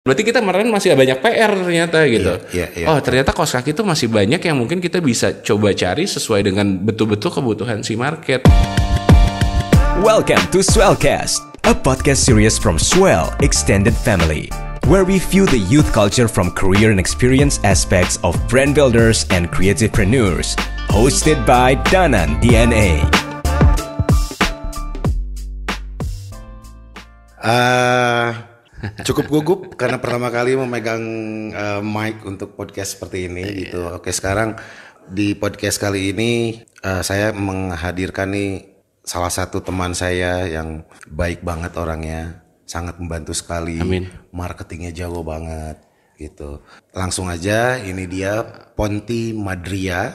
Berarti kita kemarin masih banyak PR ternyata gitu. Iya. Oh ternyata kaos kaki itu masih banyak yang mungkin kita bisa coba cari sesuai dengan betul-betul kebutuhan si market. Welcome to Swellcast, a podcast series from Swell Extended Family, where we view the youth culture from career and experience aspects of brand builders and creativepreneurs. Hosted by Danan DNA. Cukup gugup karena pertama kali memegang mic untuk podcast seperti ini gitu. Oke, sekarang di podcast kali ini saya menghadirkan nih salah satu teman saya yang baik banget orangnya, sangat membantu sekali. Amin. Marketingnya jago banget gitu. Langsung aja, ini dia Ponti Madria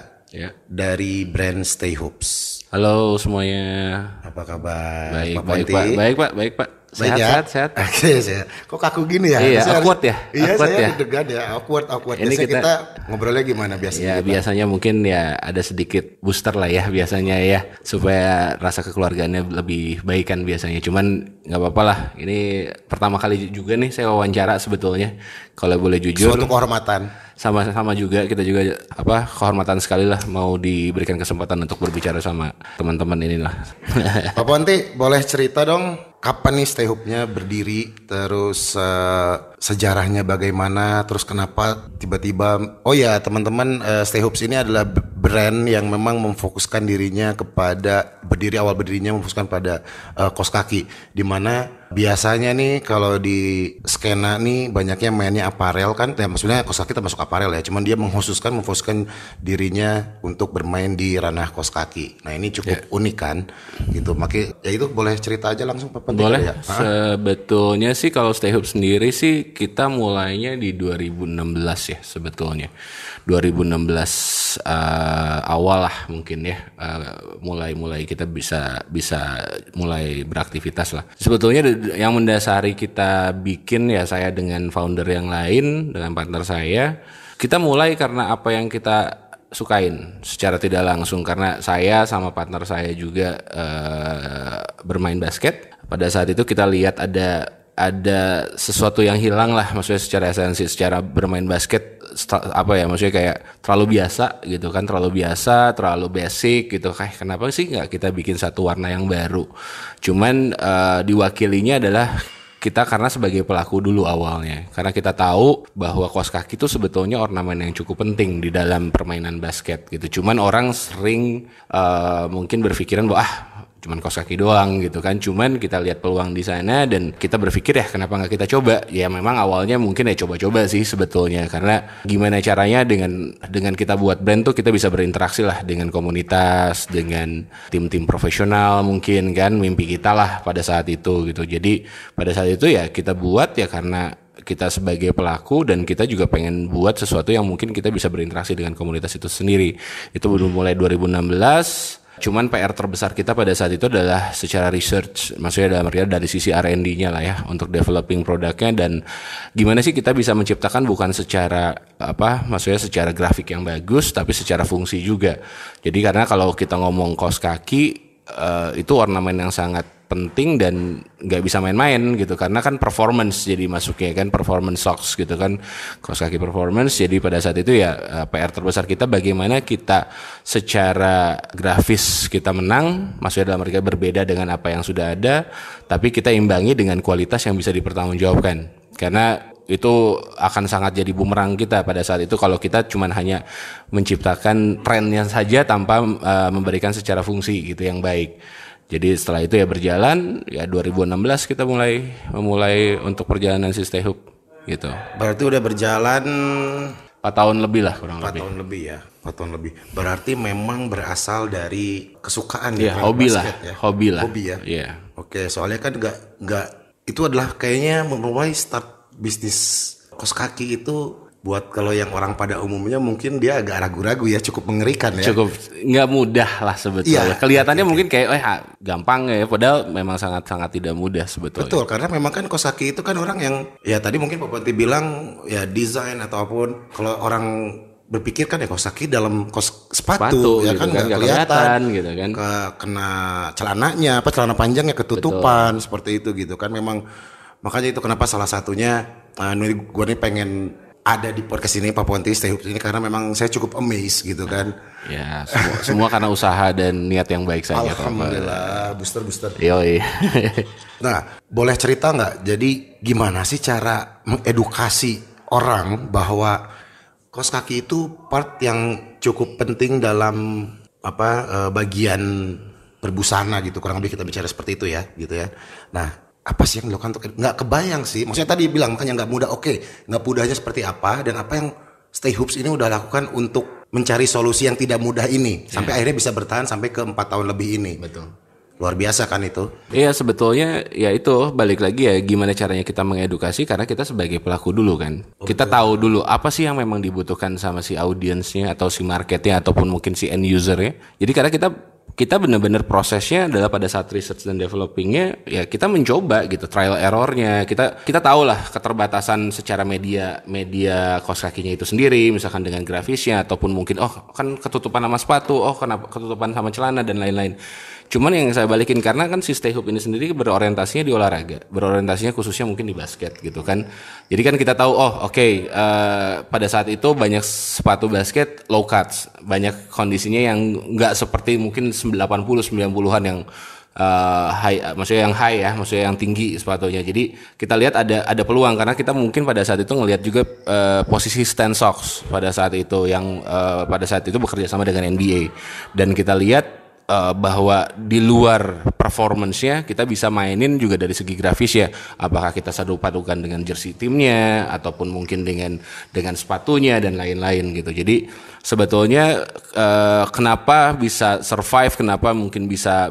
dari brand Stay Hoops. Halo semuanya. Apa kabar? Baik, Pak baik Ponti? Pak. Baik Pak. Sehat. Oke, sehat. Kok kaku gini ya? Iya, awkward ya. Iya, Awkward saya ya. deg-degan ya. Awkward. Ini Biasanya kita ngobrolnya gimana biasanya? Ya biasanya mungkin ya ada sedikit booster lah ya biasanya ya, supaya rasa kekeluargaannya lebih baik kan biasanya. Cuman nggak apa-apa lah. Ini pertama kali juga nih saya wawancara sebetulnya. Kalau boleh jujur. Suatu kehormatan. Sama juga kita juga kehormatan sekali lah mau diberikan kesempatan untuk berbicara sama teman-teman inilah. Pak Ponti, boleh cerita dong kapan nih Stay Hoop-nya berdiri, terus sejarahnya bagaimana, terus kenapa tiba-tiba teman-teman, Stay Hoops ini adalah brand yang memang memfokuskan dirinya kepada awal berdirinya memfokuskan pada kaos kaki, di mana biasanya nih kalau di skena nih banyaknya mainnya aparel kan, ya maksudnya kaos kaki termasuk aparel ya, cuman dia memfokuskan dirinya untuk bermain di ranah kaos kaki. Nah ini cukup unik kan, gitu. Makanya ya itu boleh cerita aja langsung Pak Ponti. Boleh. Ya? Sebetulnya sih kalau Stay Hoop sendiri sih kita mulainya di 2016 ya sebetulnya. 2016 awal lah mungkin ya, mulai kita bisa mulai beraktivitas lah. Sebetulnya yang mendasari kita bikin ya, saya dengan founder yang lain, dengan partner saya, kita mulai karena apa yang kita sukain secara tidak langsung, karena saya sama partner saya juga bermain basket. Pada saat itu kita lihat ada sesuatu yang hilang lah, maksudnya secara esensi, secara bermain basket maksudnya kayak terlalu biasa gitu kan, terlalu basic gitu. Kenapa sih nggak kita bikin satu warna yang baru? Cuman diwakilinya adalah kita karena sebagai pelaku dulu awalnya, karena kita tahu bahwa kaos kaki itu sebetulnya ornamen yang cukup penting di dalam permainan basket gitu. Cuman orang sering mungkin berpikiran bahwa cuman kaos kaki doang gitu kan. Cuman kita lihat peluang di sana dan kita berpikir ya kenapa nggak kita coba. Ya memang awalnya mungkin ya coba-coba sih sebetulnya, karena gimana caranya dengan kita buat brand tuh kita bisa berinteraksi lah dengan komunitas, dengan tim-tim profesional mungkin kan, mimpi kita lah pada saat itu gitu. Jadi pada saat itu ya kita buat ya karena kita sebagai pelaku, dan kita juga pengen buat sesuatu yang mungkin kita bisa berinteraksi dengan komunitas itu sendiri. Itu baru mulai 2016. Cuman PR terbesar kita pada saat itu adalah secara research, maksudnya dalam artian dari sisi R&D-nya lah ya, untuk developing produknya, dan gimana sih kita bisa menciptakan bukan secara maksudnya secara grafik yang bagus, tapi secara fungsi juga. Jadi karena kalau kita ngomong kaos kaki, itu ornamen yang sangat penting dan nggak bisa main-main gitu, karena kan performance jadi masuknya kan, performance socks gitu kan, kaos kaki performance. Jadi pada saat itu ya PR terbesar kita bagaimana kita secara grafis kita menang, maksudnya dalam artinya berbeda dengan apa yang sudah ada, tapi kita imbangi dengan kualitas yang bisa dipertanggungjawabkan, karena itu akan sangat jadi bumerang kita pada saat itu kalau kita cuman hanya menciptakan trennya saja tanpa memberikan secara fungsi gitu yang baik. Jadi setelah itu ya berjalan, ya 2016 kita memulai untuk perjalanan si Stay Hoop gitu. Berarti udah berjalan 4 tahun lebih lah kurang 4 lebih. tahun lebih ya. 4 tahun lebih. Berarti memang berasal dari kesukaan ya, hobi lah. Hobi ya. Iya. Oke, soalnya kan enggak itu adalah kayaknya memulai start bisnis kaos kaki itu. Buat kalau yang orang pada umumnya mungkin dia agak ragu-ragu ya, cukup mengerikan ya. Cukup nggak mudah lah sebetulnya. Iya, kelihatannya mungkin kayak gampang ya, padahal memang sangat-sangat tidak mudah sebetulnya. Betul, karena memang kan kaos kaki itu kan orang yang ya tadi mungkin Pak Ponti bilang ya desain ataupun kalau orang berpikir kan ya kaos kaki dalam kaos sepatu ya gitu kan nggak kelihatan gitu kan. Kena celananya celana panjangnya ketutupan. Betul. Seperti itu gitu kan, memang Makanya itu kenapa salah satunya gue nih pengen ada di podcast ini, Pak Ponti Stay Hoops ini, karena memang saya cukup amazed gitu kan. Ya, semua karena usaha dan niat yang baik saja. Alhamdulillah, booster. Yoi. Nah, boleh cerita nggak? Jadi gimana sih cara mengedukasi orang bahwa kaos kaki itu part yang cukup penting dalam bagian berbusana gitu, kurang lebih kita bicara seperti itu ya, gitu ya. Nah, apa sih yang dilakukan untuk nggak kebayang sih? Maksudnya tadi bilang makanya nggak mudah. Oke, nggak mudahnya seperti apa dan apa yang Stay Hoops ini udah lakukan untuk mencari solusi yang tidak mudah ini sampai akhirnya bisa bertahan sampai ke 4 tahun lebih ini. Betul. Luar biasa kan itu? Iya, sebetulnya ya itu balik lagi ya gimana caranya kita mengedukasi, karena kita sebagai pelaku dulu kan. Kita tahu dulu apa sih yang memang dibutuhkan sama si audiensnya atau si marketnya ataupun mungkin si end usernya. Jadi karena kita benar-benar prosesnya adalah pada saat research dan developingnya ya kita mencoba gitu, trial errornya, kita tahu lah keterbatasan secara media kaos kakinya itu sendiri, misalkan dengan grafisnya ataupun mungkin kan ketutupan sama sepatu, kenapa ketutupan sama celana dan lain-lain. Cuman yang saya balikin karena kan si Stay Hoop ini sendiri berorientasinya di olahraga, berorientasinya khususnya mungkin di basket gitu kan. Jadi kan kita tahu pada saat itu banyak sepatu basket low cuts, banyak kondisinya yang nggak seperti mungkin 80-90-an yang maksudnya yang tinggi sepatunya. Jadi kita lihat ada peluang karena kita mungkin pada saat itu ngelihat juga posisi Stan Socks pada saat itu yang pada saat itu bekerja sama dengan NBA, dan kita lihat bahwa di luar performance-nya kita bisa mainin juga dari segi grafis ya, apakah kita sadu padukan dengan jersey timnya ataupun mungkin dengan sepatunya dan lain-lain gitu. Jadi sebetulnya kenapa bisa survive, kenapa mungkin bisa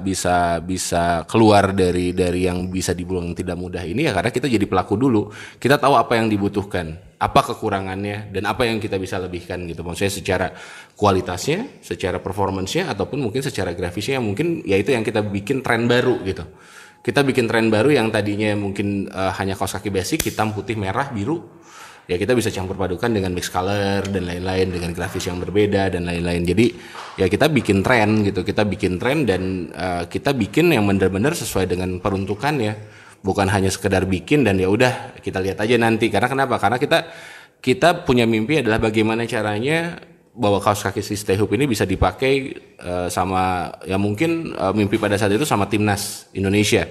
keluar dari yang bisa dibilang tidak mudah ini ya karena kita jadi pelaku dulu. Kita tahu apa yang dibutuhkan, apa kekurangannya dan apa yang kita bisa lebihkan gitu. Maksudnya secara kualitasnya, secara performance-nya ataupun mungkin secara grafisnya yang mungkin ya itu yang kita bikin tren baru gitu. Kita bikin tren baru yang tadinya mungkin hanya kaos kaki basic hitam, putih, merah, biru. Ya kita bisa campur padukan dengan mix color dan lain-lain, dengan grafis yang berbeda dan lain-lain. Jadi ya kita bikin tren gitu, kita bikin tren dan kita bikin yang benar-benar sesuai dengan peruntukannya, bukan hanya sekedar bikin dan ya udah kita lihat aja nanti. Karena kenapa? Karena kita punya mimpi adalah bagaimana caranya bahwa kaos kaki si Stay Hoop ini bisa dipakai sama ya mungkin mimpi pada saat itu sama timnas Indonesia.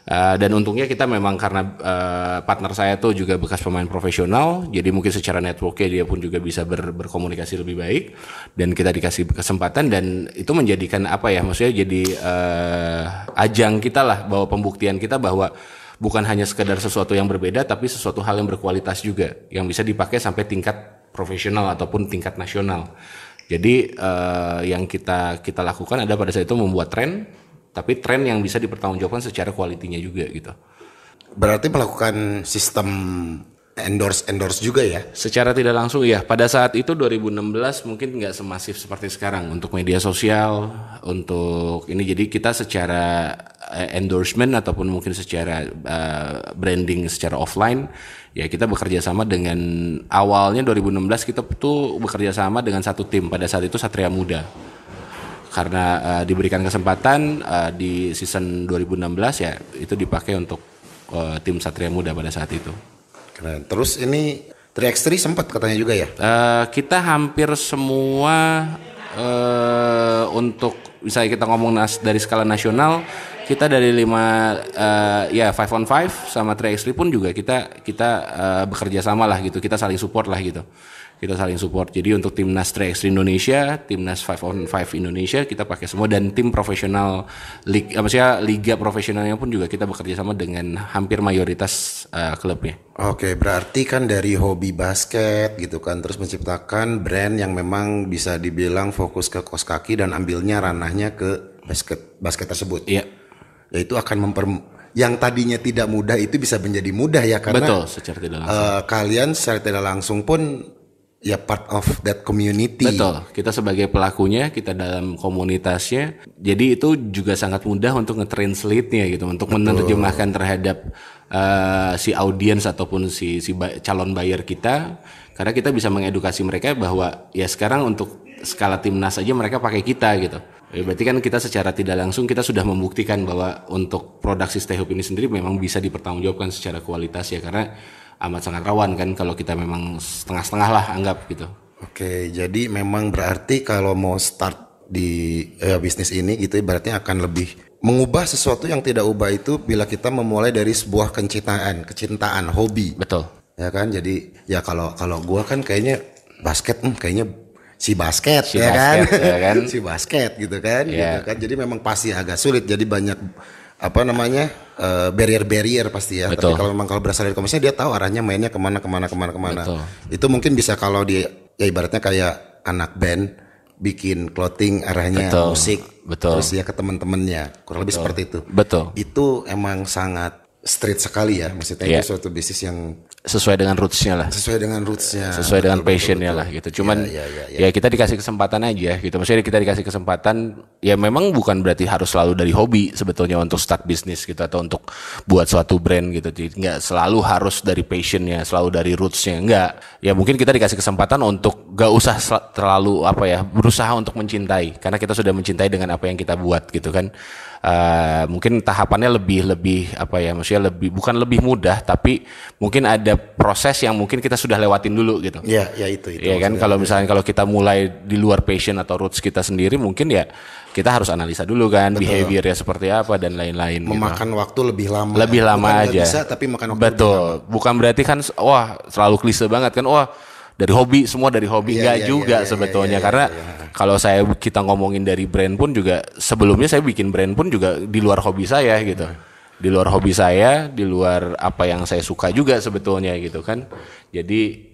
Dan untungnya kita memang karena partner saya tuh juga bekas pemain profesional, jadi mungkin secara networknya dia pun juga bisa berkomunikasi lebih baik dan kita dikasih kesempatan dan itu menjadikan maksudnya jadi ajang kita lah, bahwa pembuktian kita bahwa bukan hanya sekedar sesuatu yang berbeda tapi sesuatu hal yang berkualitas juga yang bisa dipakai sampai tingkat profesional ataupun tingkat nasional. Jadi yang kita lakukan ada pada saat itu membuat tren, tapi tren yang bisa dipertanggungjawabkan secara kualitinya juga gitu. Berarti melakukan sistem endorse juga ya? Secara tidak langsung ya. Pada saat itu 2016 mungkin nggak semasif seperti sekarang untuk media sosial, untuk ini. Jadi kita secara endorsement ataupun mungkin secara branding secara offline ya kita bekerja sama dengan, awalnya 2016 kita tuh bekerja sama dengan satu tim pada saat itu Satria Muda. Karena diberikan kesempatan di season 2016 ya itu dipakai untuk tim Satria Muda pada saat itu. Keren. Terus ini 3x3 sempat katanya juga ya? Kita hampir semua untuk misalnya kita ngomong dari skala nasional, kita dari 5 5-on-5 sama 3x3 pun juga kita bekerja sama lah gitu, kita saling support lah gitu. Kita saling support. Jadi untuk timnas 3x3 Indonesia, timnas 5-on-5 Indonesia kita pakai semua, dan tim profesional liga profesionalnya pun juga kita bekerja sama dengan hampir mayoritas klubnya. Oke, berarti kan dari hobi basket gitu kan, terus menciptakan brand yang memang bisa dibilang fokus ke kaos kaki dan ambilnya ranahnya ke basket tersebut. Iya. Yaitu akan yang tadinya tidak mudah itu bisa menjadi mudah ya, karena betul, secara tidak langsung. Kalian secara tidak langsung pun ya part of that community. Betul, kita sebagai pelakunya, kita dalam komunitasnya. Jadi itu juga sangat mudah untuk nge-translate-nya gitu, untuk menerjemahkan terhadap si audiens ataupun si calon buyer kita. Karena kita bisa mengedukasi mereka bahwa ya sekarang untuk skala timnas aja mereka pakai kita gitu. Ya, berarti kan kita secara tidak langsung kita sudah membuktikan bahwa untuk produksi Stay Hope ini sendiri memang bisa dipertanggungjawabkan secara kualitas ya, karena amat sangat rawan kan kalau kita memang setengah-setengah lah anggap gitu. Oke, jadi memang berarti kalau mau start di bisnis ini gitu berarti akan lebih mengubah sesuatu yang tidak ubah itu bila kita memulai dari sebuah kecintaan, hobi. Betul. Ya kan? Jadi ya kalau gua kan kayaknya basket kayaknya si basket ya kan si basket gitu kan gitu kan, jadi memang pasti agak sulit, jadi banyak apa namanya barrier pasti ya. Betul. Tapi kalau memang berasal dari komersial dia tahu arahnya mainnya kemana. Betul. Itu mungkin bisa kalau di ya ibaratnya kayak anak band bikin clothing arahnya betul. Musik. Betul. Terus ya ke teman-temannya kurang lebih seperti itu. Betul. Itu emang sangat street sekali ya, maksudnya itu suatu bisnis yang sesuai dengan rootsnya lah, sesuai dengan passionnya lah gitu. Cuman ya kita dikasih kesempatan aja gitu, maksudnya kita dikasih kesempatan ya, memang bukan berarti harus selalu dari hobi sebetulnya untuk start bisnis gitu atau untuk buat suatu brand gitu. Jadi nggak selalu harus dari passionnya, selalu dari rootsnya, enggak. Ya mungkin kita dikasih kesempatan untuk gak usah terlalu berusaha untuk mencintai, karena kita sudah mencintai dengan apa yang kita buat gitu kan. Mungkin tahapannya lebih maksudnya bukan lebih mudah, tapi mungkin ada proses yang mungkin kita sudah lewatin dulu gitu. Iya, itu. Ya kan, kalau misalnya kalau kita mulai di luar passion atau roots kita sendiri, mungkin ya kita harus analisa dulu kan. Betul. Behaviornya seperti apa dan lain-lain. Memakan gitu. Waktu lebih lama. Lebih lama bukan aja. Bisa, tapi makan waktu. Betul. Bukan berarti kan selalu klise banget kan. Dari hobi, semua dari hobi. Enggak juga sebetulnya. Karena kalau kita ngomongin dari brand pun juga, sebelumnya saya bikin brand pun juga di luar hobi saya gitu. Di luar hobi saya, di luar apa yang saya suka juga sebetulnya gitu kan. Jadi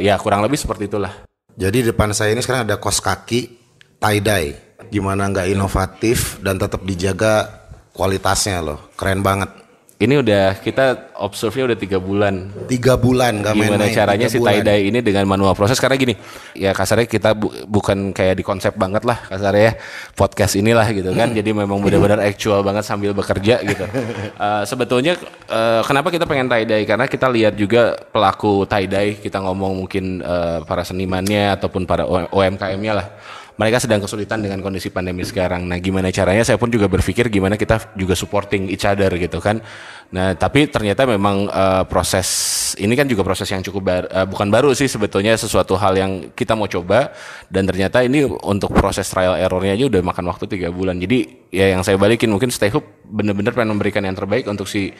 ya kurang lebih seperti itulah. Jadi di depan saya ini sekarang ada kaos kaki tie-dye. Gimana nggak inovatif dan tetap dijaga kualitasnya loh. Keren banget. Ini udah kita observe-nya udah 3 bulan. 3 bulan gak main-main. Gimana caranya si tie-dye ini dengan manual proses, karena gini, ya kasarnya kita bukan kayak di konsep banget lah kasarnya ya, podcast inilah gitu kan. Jadi memang benar-benar actual banget sambil bekerja gitu. Sebetulnya kenapa kita pengen tie-dye, karena kita lihat juga pelaku tie-dye, kita ngomong mungkin para senimannya ataupun para UMKM-nya lah. Mereka sedang kesulitan dengan kondisi pandemi sekarang. Nah, gimana caranya? Saya pun juga berpikir gimana kita juga supporting each other gitu kan. Nah, tapi ternyata memang proses ini kan juga proses yang cukup bukan baru sih sebetulnya, sesuatu hal yang kita mau coba, dan ternyata ini untuk proses trial errornya aja udah makan waktu 3 bulan. Jadi ya yang saya balikin, mungkin Stay Hope benar-benar pengen memberikan yang terbaik untuk si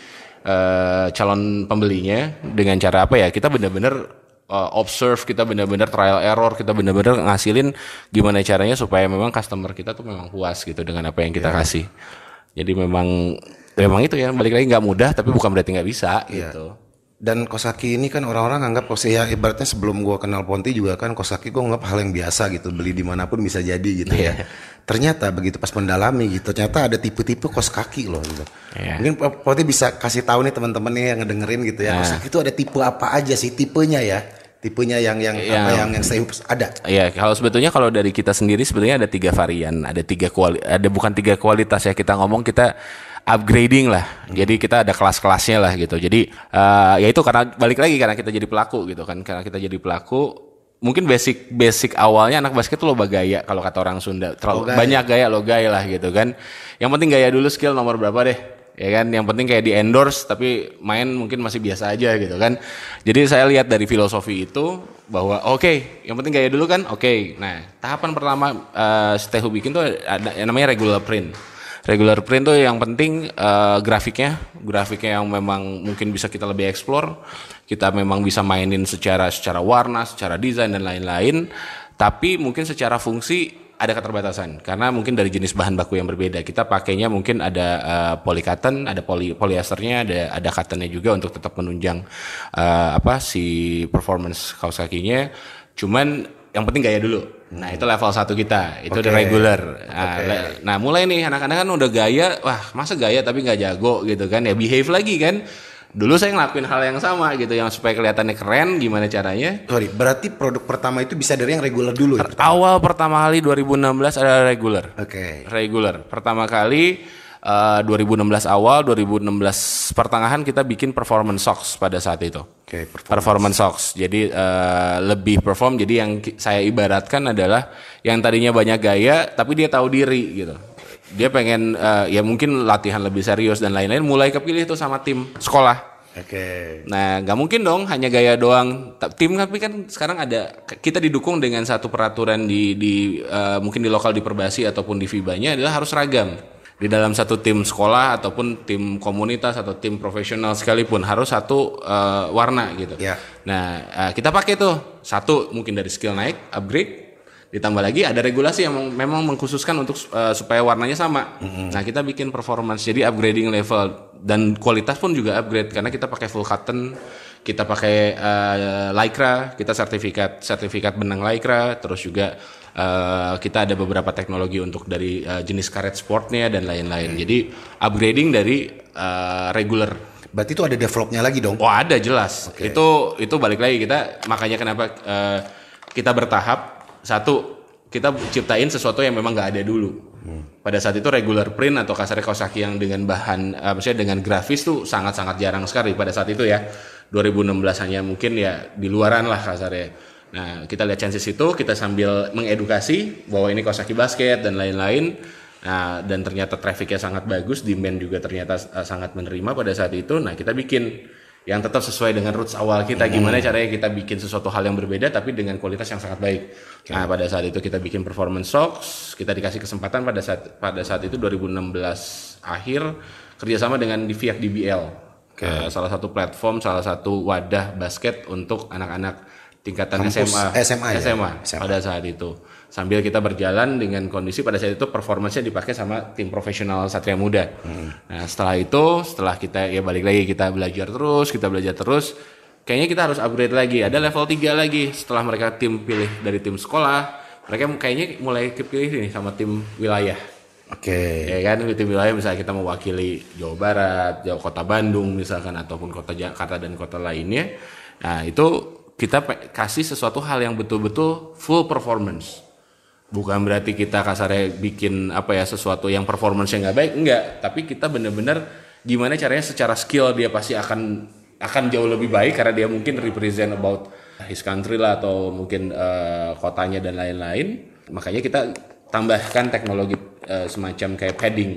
calon pembelinya dengan cara kita benar-benar observe, kita benar-benar trial error, kita benar-benar ngasilin gimana caranya supaya memang customer kita tuh memang puas gitu dengan apa yang kita kasih. Jadi memang itu ya, balik lagi nggak mudah, tapi bukan berarti nggak bisa gitu. Dan kaos kaki ini kan orang-orang anggap ya ibaratnya sebelum gua kenal Ponti juga kan kaos kaki gua anggap hal yang biasa gitu, beli dimanapun bisa jadi gitu ya. Ternyata begitu pas mendalami gitu, ternyata ada tipe-tipe kaos kaki loh gitu. Mungkin Ponti bisa kasih tahu nih teman-teman nih yang ngedengerin gitu ya, kaos kaki itu ada tipe apa aja sih tipenya ya? Tipenya yang Stay Hope ada. Iya, kalau sebetulnya kalau dari kita sendiri sebetulnya ada 3 varian, ada bukan 3 kualitas ya, kita ngomong kita upgrading lah. Jadi kita ada kelas-kelasnya lah gitu. Jadi ya itu karena balik lagi karena kita jadi pelaku gitu kan. Karena kita jadi pelaku, mungkin basic awalnya anak basket tuh loba gaya kalau kata orang Sunda. Terlalu banyak gaya lo gaya lah gitu kan. Yang penting gaya dulu, skill nomor berapa deh. Ya kan, yang penting kayak di endorse tapi main mungkin masih biasa aja gitu kan. Jadi saya lihat dari filosofi itu bahwa yang penting gaya dulu kan. Nah, tahapan pertama Stay Hope bikin tuh ada yang namanya regular print. Regular print tuh yang penting grafiknya yang memang mungkin bisa kita lebih explore. Kita memang bisa mainin secara warna, secara desain dan lain-lain. Tapi mungkin secara fungsi ada keterbatasan karena mungkin dari jenis bahan baku yang berbeda. Kita pakainya mungkin ada polycotton, ada polyesternya, ada cottonnya juga untuk tetap menunjang si performance kaos kakinya. Cuman yang penting gaya dulu. Nah, itu level 1 kita. Itu udah regular. Nah, mulai nih anak-anak kan udah gaya, masa gaya tapi nggak jago gitu kan. Ya behave lagi kan. Dulu saya ngelakuin hal yang sama gitu, yang supaya kelihatannya keren, gimana caranya? Berarti produk pertama itu bisa dari yang regular dulu ya? Awal pertama kali 2016 ada regular. Regular. Pertama kali 2016 awal, 2016 pertengahan kita bikin performance socks pada saat itu. Oke, Performance socks. Jadi lebih perform. Jadi yang saya ibaratkan adalah yang tadinya banyak gaya tapi dia tahu diri gitu. Dia pengen ya mungkin latihan lebih serius dan lain-lain, mulai kepilih tuh sama tim sekolah. Oke. Nah, nggak mungkin dong hanya gaya doang. Tim tapi kan sekarang kita didukung dengan satu peraturan di mungkin di lokal di Perbasi ataupun di FIBA-nya adalah harus seragam. Di dalam satu tim sekolah ataupun tim komunitas atau tim profesional sekalipun harus satu warna gitu. Ya. Nah, kita pakai tuh satu mungkin dari skill naik, upgrade. Ditambah lagi ada regulasi yang memang mengkhususkan untuk supaya warnanya sama. Nah, kita bikin performance jadi upgrading level dan kualitas pun juga upgrade karena kita pakai full cotton, kita pakai lycra, kita sertifikat benang lycra, terus juga kita ada beberapa teknologi untuk dari jenis karet sportnya dan lain-lain. Jadi upgrading dari regular. Berarti itu ada developnya lagi dong? Oh, ada jelas. Okay. Itu balik lagi kita makanya kenapa kita bertahap. Satu, kita ciptain sesuatu yang memang nggak ada dulu. Pada saat itu regular print atau kasarnya kaos kaki yang dengan bahan, maksudnya dengan grafis tuh sangat-sangat jarang sekali pada saat itu ya. 2016 hanya mungkin ya di luaran lah kasarnya. Nah, kita lihat chances itu, kita sambil mengedukasi bahwa ini kaos kaki basket dan lain-lain. Nah, dan ternyata trafficnya sangat bagus, demand juga ternyata sangat menerima pada saat itu. Nah, kita bikin yang tetap sesuai dengan roots awal kita, gimana caranya kita bikin sesuatu hal yang berbeda tapi dengan kualitas yang sangat baik. Okay. Nah, pada saat itu kita bikin performance socks, kita dikasih kesempatan pada saat itu 2016 akhir kerjasama dengan pihak DBL. Okay. Salah satu platform, salah satu wadah basket untuk anak-anak tingkatan SMA pada saat itu. Sambil kita berjalan dengan kondisi pada saat itu performance-nya dipakai sama tim profesional Satria Muda. Nah, setelah kita ya balik lagi kita belajar terus, kayaknya kita harus upgrade lagi. Ada level 3 lagi setelah mereka tim pilih dari tim sekolah, mereka kayaknya mulai kepilih nih sama tim wilayah. Oke. Ya kan, tim wilayah misalnya kita mewakili Jawa Barat, Kota Bandung misalkan ataupun Kota Jakarta dan kota lainnya. Nah, itu kita kasih sesuatu hal yang betul-betul full performance. Bukan berarti kita kasarnya bikin sesuatu yang performance-nya nggak baik, enggak. Tapi kita benar-benar gimana caranya secara skill dia pasti akan jauh lebih baik karena dia mungkin represent about his country lah atau mungkin kotanya dan lain-lain. Makanya kita tambahkan teknologi semacam kayak padding.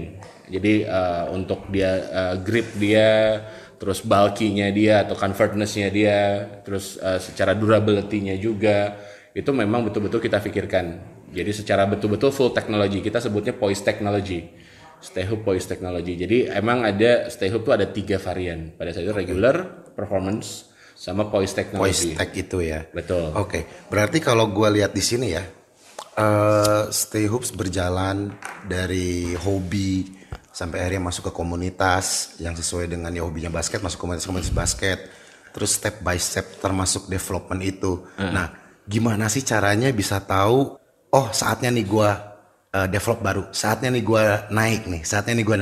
Jadi untuk dia grip dia, terus bulky-nya dia atau comfortness-nya dia, terus secara durability-nya juga itu memang betul-betul kita pikirkan. Jadi secara betul-betul full teknologi, kita sebutnya Poise Technology, Stay Hoop Poise Technology. Jadi emang ada Stay Hoop itu ada 3 varian. Pada saat itu regular, performance, sama Poise Technology. Poise Tech itu ya. Betul. Oke, berarti kalau gue lihat di sini ya, Stay Hoops berjalan dari hobi sampai akhirnya masuk ke komunitas yang sesuai dengan ya hobinya basket, masuk komunitas basket, terus step by step termasuk development itu. Nah, gimana sih caranya bisa tahu? Oh, saatnya nih gue develop baru, saatnya nih gue naik nih, saatnya nih gue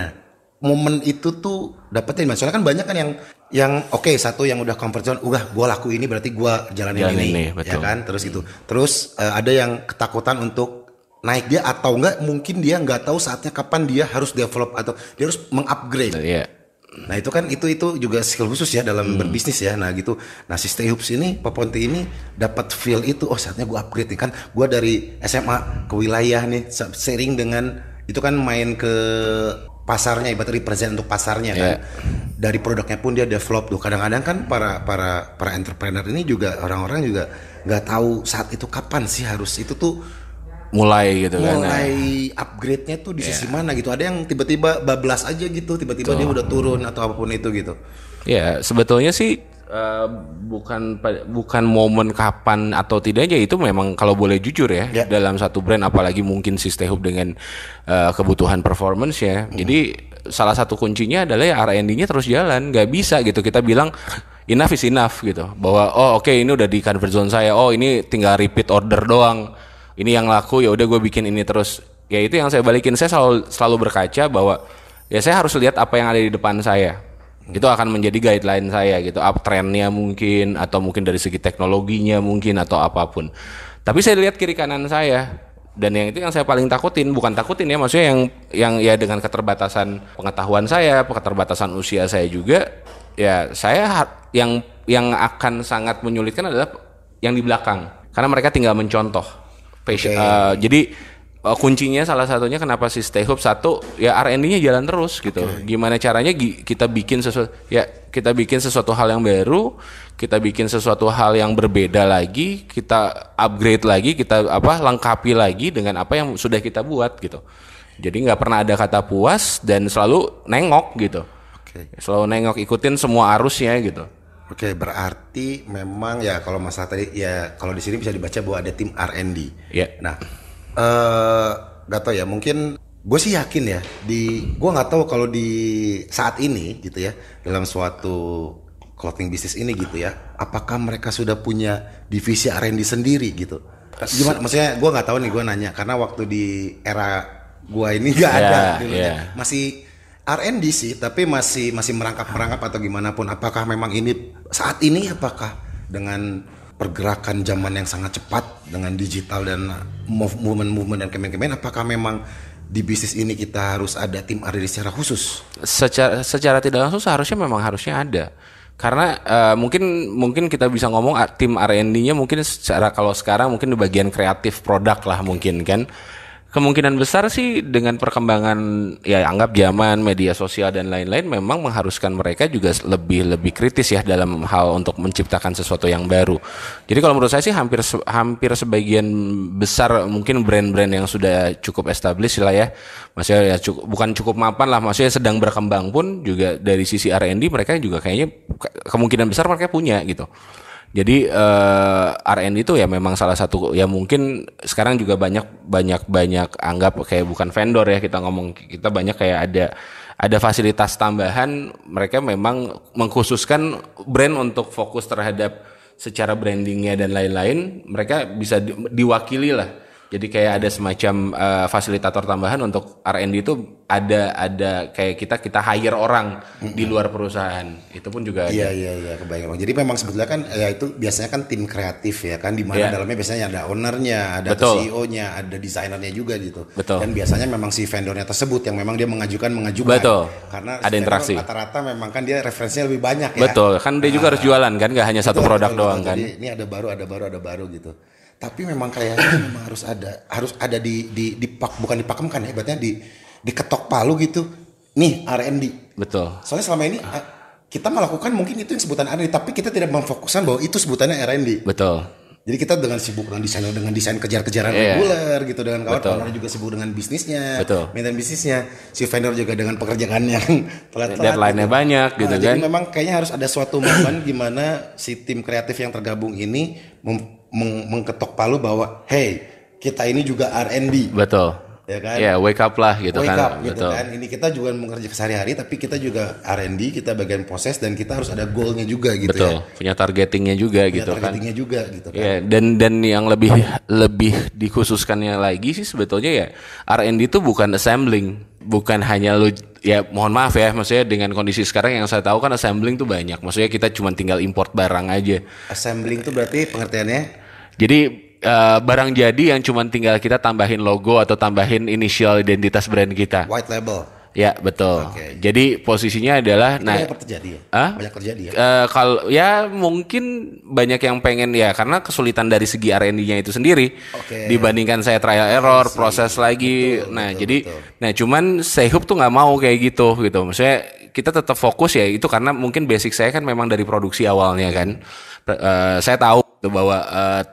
momen itu tuh dapetin, soalnya kan banyak kan yang oke, satu yang udah comfort zone, gue laku ini berarti gue jalanin ini, ya kan, terus itu, terus ada yang ketakutan untuk naik dia atau enggak, mungkin dia nggak tahu saatnya kapan dia harus develop atau dia harus mengupgrade. Yeah. Nah itu kan itu juga skill khusus ya dalam berbisnis ya. Nah gitu. Nah si Stay Hoops ini, Poponti ini dapat feel itu. Oh saatnya gue upgrade nih kan. Gue dari SMA ke wilayah nih, sering dengan itu kan main ke pasarnya, ibarat represent untuk pasarnya kan. Dari produknya pun dia develop tuh. Kadang-kadang kan para entrepreneur ini juga orang-orang juga nggak tahu saat itu kapan sih harus itu tuh mulai upgrade-nya tuh di sisi mana gitu. Ada yang tiba-tiba bablas aja gitu, tiba-tiba dia udah turun atau apapun itu gitu. Ya, sebetulnya sih bukan momen kapan atau tidaknya, itu memang kalau boleh jujur ya, dalam satu brand apalagi mungkin si Stay Hoop dengan kebutuhan performance ya. Jadi salah satu kuncinya adalah ya R&D-nya terus jalan, nggak bisa gitu kita bilang enough is enough gitu. Bahwa oke, ini udah di comfort zone saya, ini tinggal repeat order doang. Ini yang laku ya udah gue bikin ini terus. Ya itu yang saya balikin, saya selalu berkaca bahwa ya saya harus lihat apa yang ada di depan saya. Itu akan menjadi guideline saya gitu, uptrendnya mungkin atau mungkin dari segi teknologinya mungkin atau apapun. Tapi saya lihat kiri kanan saya Dan yang itu yang saya paling takutin, bukan takutin ya, maksudnya yang ya dengan keterbatasan pengetahuan saya, keterbatasan usia saya juga, ya saya yang akan sangat menyulitkan adalah yang di belakang, karena mereka tinggal mencontoh. Jadi kuncinya salah satunya kenapa si Stay Hope, satu ya R&D-nya jalan terus gitu. Gimana caranya kita bikin sesuatu hal yang baru, kita bikin sesuatu hal yang berbeda lagi, kita upgrade lagi, kita lengkapi lagi dengan apa yang sudah kita buat gitu. Jadi nggak pernah ada kata puas dan selalu nengok gitu. Selalu nengok, ikutin semua arusnya gitu. Oke, berarti memang ya kalau masalah tadi ya kalau di sini bisa dibaca bahwa ada tim R&D. Iya. Nah, gak tau ya, mungkin gue sih yakin ya gue nggak tahu kalau di saat ini gitu ya, dalam suatu clothing bisnis ini gitu ya, apakah mereka sudah punya divisi R&D sendiri gitu? Gimana? Maksudnya gue nggak tahu nih, gue nanya karena waktu di era gue ini nggak ada dulunya. Masih R&D sih, tapi masih merangkap atau gimana pun. Apakah memang ini saat ini, apakah dengan pergerakan zaman yang sangat cepat dengan digital dan movement dan kemen-kemen, apakah memang di bisnis ini kita harus ada tim R&D secara khusus? Secara tidak langsung harusnya ada. Karena mungkin kita bisa ngomong tim R&D-nya mungkin secara, kalau sekarang mungkin di bagian kreatif produk lah mungkin kan. Kemungkinan besar sih dengan perkembangan ya anggap zaman media sosial dan lain-lain memang mengharuskan mereka juga lebih kritis ya dalam hal untuk menciptakan sesuatu yang baru. Jadi kalau menurut saya sih hampir sebagian besar mungkin brand-brand yang sudah cukup established lah ya. Maksudnya ya bukan cukup mapan lah, maksudnya sedang berkembang pun juga dari sisi R&D mereka juga kayaknya kemungkinan besar mereka punya gitu. Jadi R&D itu ya memang salah satu ya, mungkin sekarang juga banyak anggap kayak bukan vendor ya, kita ngomong, kita banyak kayak ada fasilitas tambahan, mereka memang mengkhususkan brand untuk fokus terhadap secara brandingnya dan lain-lain, mereka bisa diwakili lah. Jadi kayak ada semacam fasilitator tambahan untuk R&D itu ada kayak kita hire orang di luar perusahaan. Itu pun juga ada. Iya, kebayang. Jadi memang sebetulnya kan ya itu biasanya kan tim kreatif ya kan, di mana dalamnya biasanya ada ownernya, ada CEO-nya, ada desainernya juga gitu. Betul. Dan biasanya memang si vendornya tersebut yang memang dia mengajukan. Betul. Karena ada interaksi. Rata-rata memang kan dia referensinya lebih banyak ya. Betul. Kan dia juga harus jualan kan, nggak hanya satu produk doang kan. Jadi ini ada baru gitu. Tapi memang kayaknya memang harus ada bukan dipakemkan ya, berarti diketok palu gitu. Nih R&D. Betul. Soalnya selama ini kita melakukan mungkin itu yang sebutan R&D, tapi kita tidak memfokuskan bahwa itu sebutannya R&D. Betul. Jadi kita dengan sibuk dengan desain kejar-kejaran reguler gitu, dengan kawan-kawan juga sibuk dengan bisnisnya, maintain bisnisnya, si vendor juga dengan pekerjaan yang telat-telat. Deadline-nya gitu. Banyak gitu kan. Jadi memang kayaknya harus ada suatu momen gimana si tim kreatif yang tergabung ini mengketok palu bahwa hey, kita ini juga R&D. Betul. Ya kan? Ya, wake up lah gitu wake kan. Up, gitu kan. Ini kita juga mengerjakan sehari-hari, tapi kita juga R&D, kita bagian proses, dan kita harus ada goalnya juga gitu. Betul. Ya. Punya targetingnya juga gitu kan. Targetingnya juga gitu kan. Ya, dan yang lebih dikhususkannya lagi sih sebetulnya ya, R&D itu bukan assembling, bukan hanya lu ya, mohon maaf ya, maksudnya dengan kondisi sekarang yang saya tahu kan assembling tuh banyak. Maksudnya kita cuma tinggal import barang aja. Assembling tuh berarti pengertiannya? Jadi barang jadi yang cuma tinggal kita tambahin logo atau tambahin inisial identitas brand kita. White label. Ya betul. Jadi posisinya adalah, itu banyak terjadi ya? Banyak terjadi ya? Kalau ya mungkin banyak yang pengen ya, karena kesulitan dari segi R&D-nya itu sendiri dibandingkan saya trial error, proses lagi. Nah cuman Stay Hope tuh nggak mau kayak gitu. Maksudnya kita tetap fokus ya itu, karena mungkin basic saya kan memang dari produksi awalnya kan. Saya tahu bahwa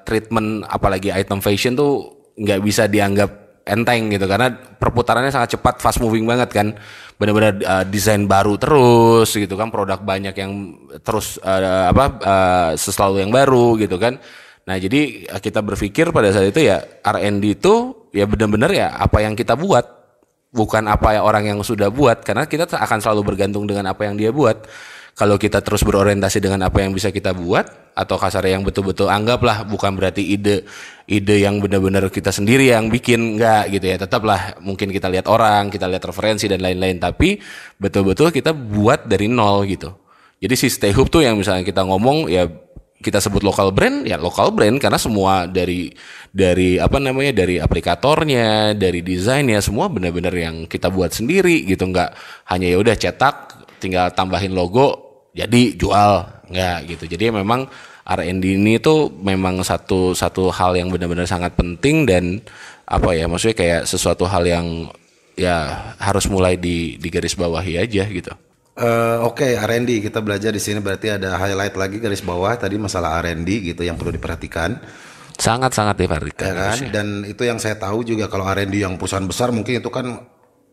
treatment apalagi item fashion tuh nggak bisa dianggap enteng gitu, karena perputarannya sangat cepat, fast moving banget kan, benar-benar desain baru terus gitu kan, produk banyak yang terus selalu yang baru gitu kan. Nah jadi kita berpikir pada saat itu ya, R&D itu ya benar-benar ya apa yang kita buat, bukan apa orang yang sudah buat, karena kita akan selalu bergantung dengan apa yang dia buat. Kalau kita terus berorientasi dengan apa yang bisa kita buat, atau kasarnya yang betul-betul anggaplah bukan berarti ide yang benar-benar kita sendiri yang bikin, enggak gitu ya. Tetaplah mungkin kita lihat orang, kita lihat referensi dan lain-lain, tapi betul-betul kita buat dari nol gitu. Jadi si Stay Hope tuh yang misalnya kita ngomong ya kita sebut lokal brand ya lokal brand karena semua dari apa namanya dari aplikatornya, dari desainnya semua benar-benar yang kita buat sendiri gitu, nggak hanya ya udah cetak tinggal tambahin logo jadi jual, nggak gitu. Jadi memang R&D ini tuh memang satu hal yang benar-benar sangat penting dan apa ya maksudnya kayak sesuatu hal yang ya harus mulai di garis bawahi aja gitu. Oke, R&D kita belajar di sini berarti ada highlight lagi garis bawah tadi masalah R&D gitu yang perlu diperhatikan. Sangat diperhatikan. Ya kan? Dan itu yang saya tahu juga kalau R&D yang perusahaan besar mungkin itu kan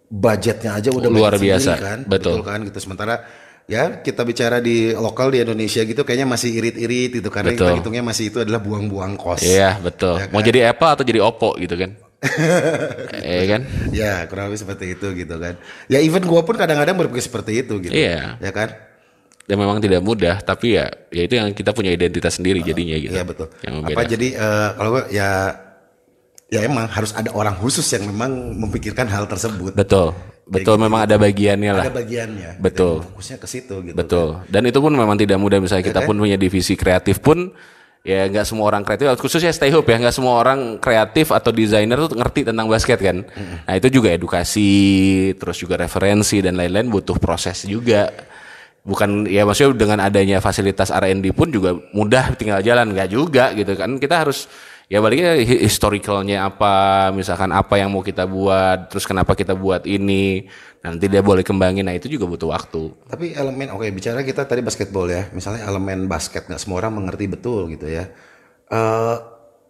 budgetnya aja udah luar biasa kan, betul kan gitu. Sementara ya kita bicara di lokal di Indonesia gitu kayaknya masih irit-irit gitu karena betul. kita hitungnya masih itu adalah buang-buang kos. Iya betul. Ya kan? Mau jadi Apple atau jadi Oppo gitu kan? Kan? Ya kurang lebih seperti itu gitu kan. Ya even gua pun kadang-kadang berpikir seperti itu gitu. Iya. Ya kan? Ya memang tidak mudah tapi ya itu yang kita punya identitas sendiri jadinya gitu. Iya betul. Apa jadi kalau gua ya emang harus ada orang khusus yang memang memikirkan hal tersebut. Betul gitu. Memang ada bagiannya lah. Ada bagiannya. Betul. Fokusnya ke situ gitu. Betul. Kan? Dan itu pun memang tidak mudah misalnya kita pun punya divisi kreatif pun ya nggak semua orang kreatif khususnya Stay Hope ya nggak semua orang kreatif atau desainer tuh ngerti tentang basket kan. Nah itu juga edukasi terus juga referensi dan lain-lain butuh proses juga. Bukan ya maksudnya dengan adanya fasilitas R&D pun juga mudah tinggal jalan nggak juga gitu kan kita harus ya baliknya historicalnya apa misalkan apa yang mau kita buat terus kenapa kita buat ini nanti dia boleh kembangin nah itu juga butuh waktu. Tapi elemen bicara kita tadi basketball ya misalnya elemen basket nggak semua orang mengerti betul gitu ya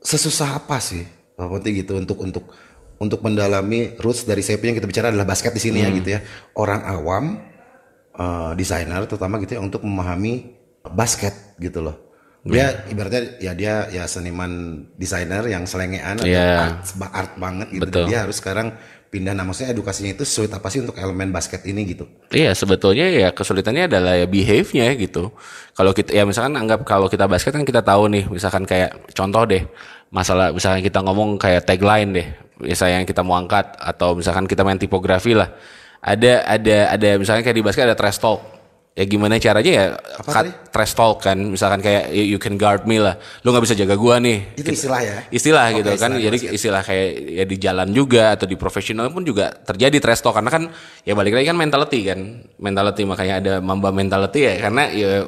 sesusah apa sih penting gitu untuk mendalami roots dari CP yang kita bicara adalah basket di sini ya gitu ya orang awam desainer terutama gitu ya untuk memahami basket gitu loh. Dia ibaratnya ya dia ya seniman desainer yang selengean atau art banget gitu. Betul. Dia harus sekarang pindah maksudnya edukasinya itu sulit apa sih untuk elemen basket ini gitu. Iya sebetulnya ya kesulitannya adalah ya behave-nya gitu. Kalau kita ya misalkan anggap kalau kita basket kan kita tahu nih misalkan kayak contoh deh masalah misalkan kita ngomong kayak tagline deh misalnya yang kita mau angkat atau misalkan kita main tipografi lah. Ada misalnya kayak di basket ada trash talk. Ya gimana caranya ya trash talk kan misalkan kayak you can guard me lah lu nggak bisa jaga gua nih itu istilah gitu kan jadi istilah kayak ya di jalan juga atau di profesional pun juga terjadi trash talk karena kan ya balik lagi kan mentality makanya ada Mamba mentality ya karena ya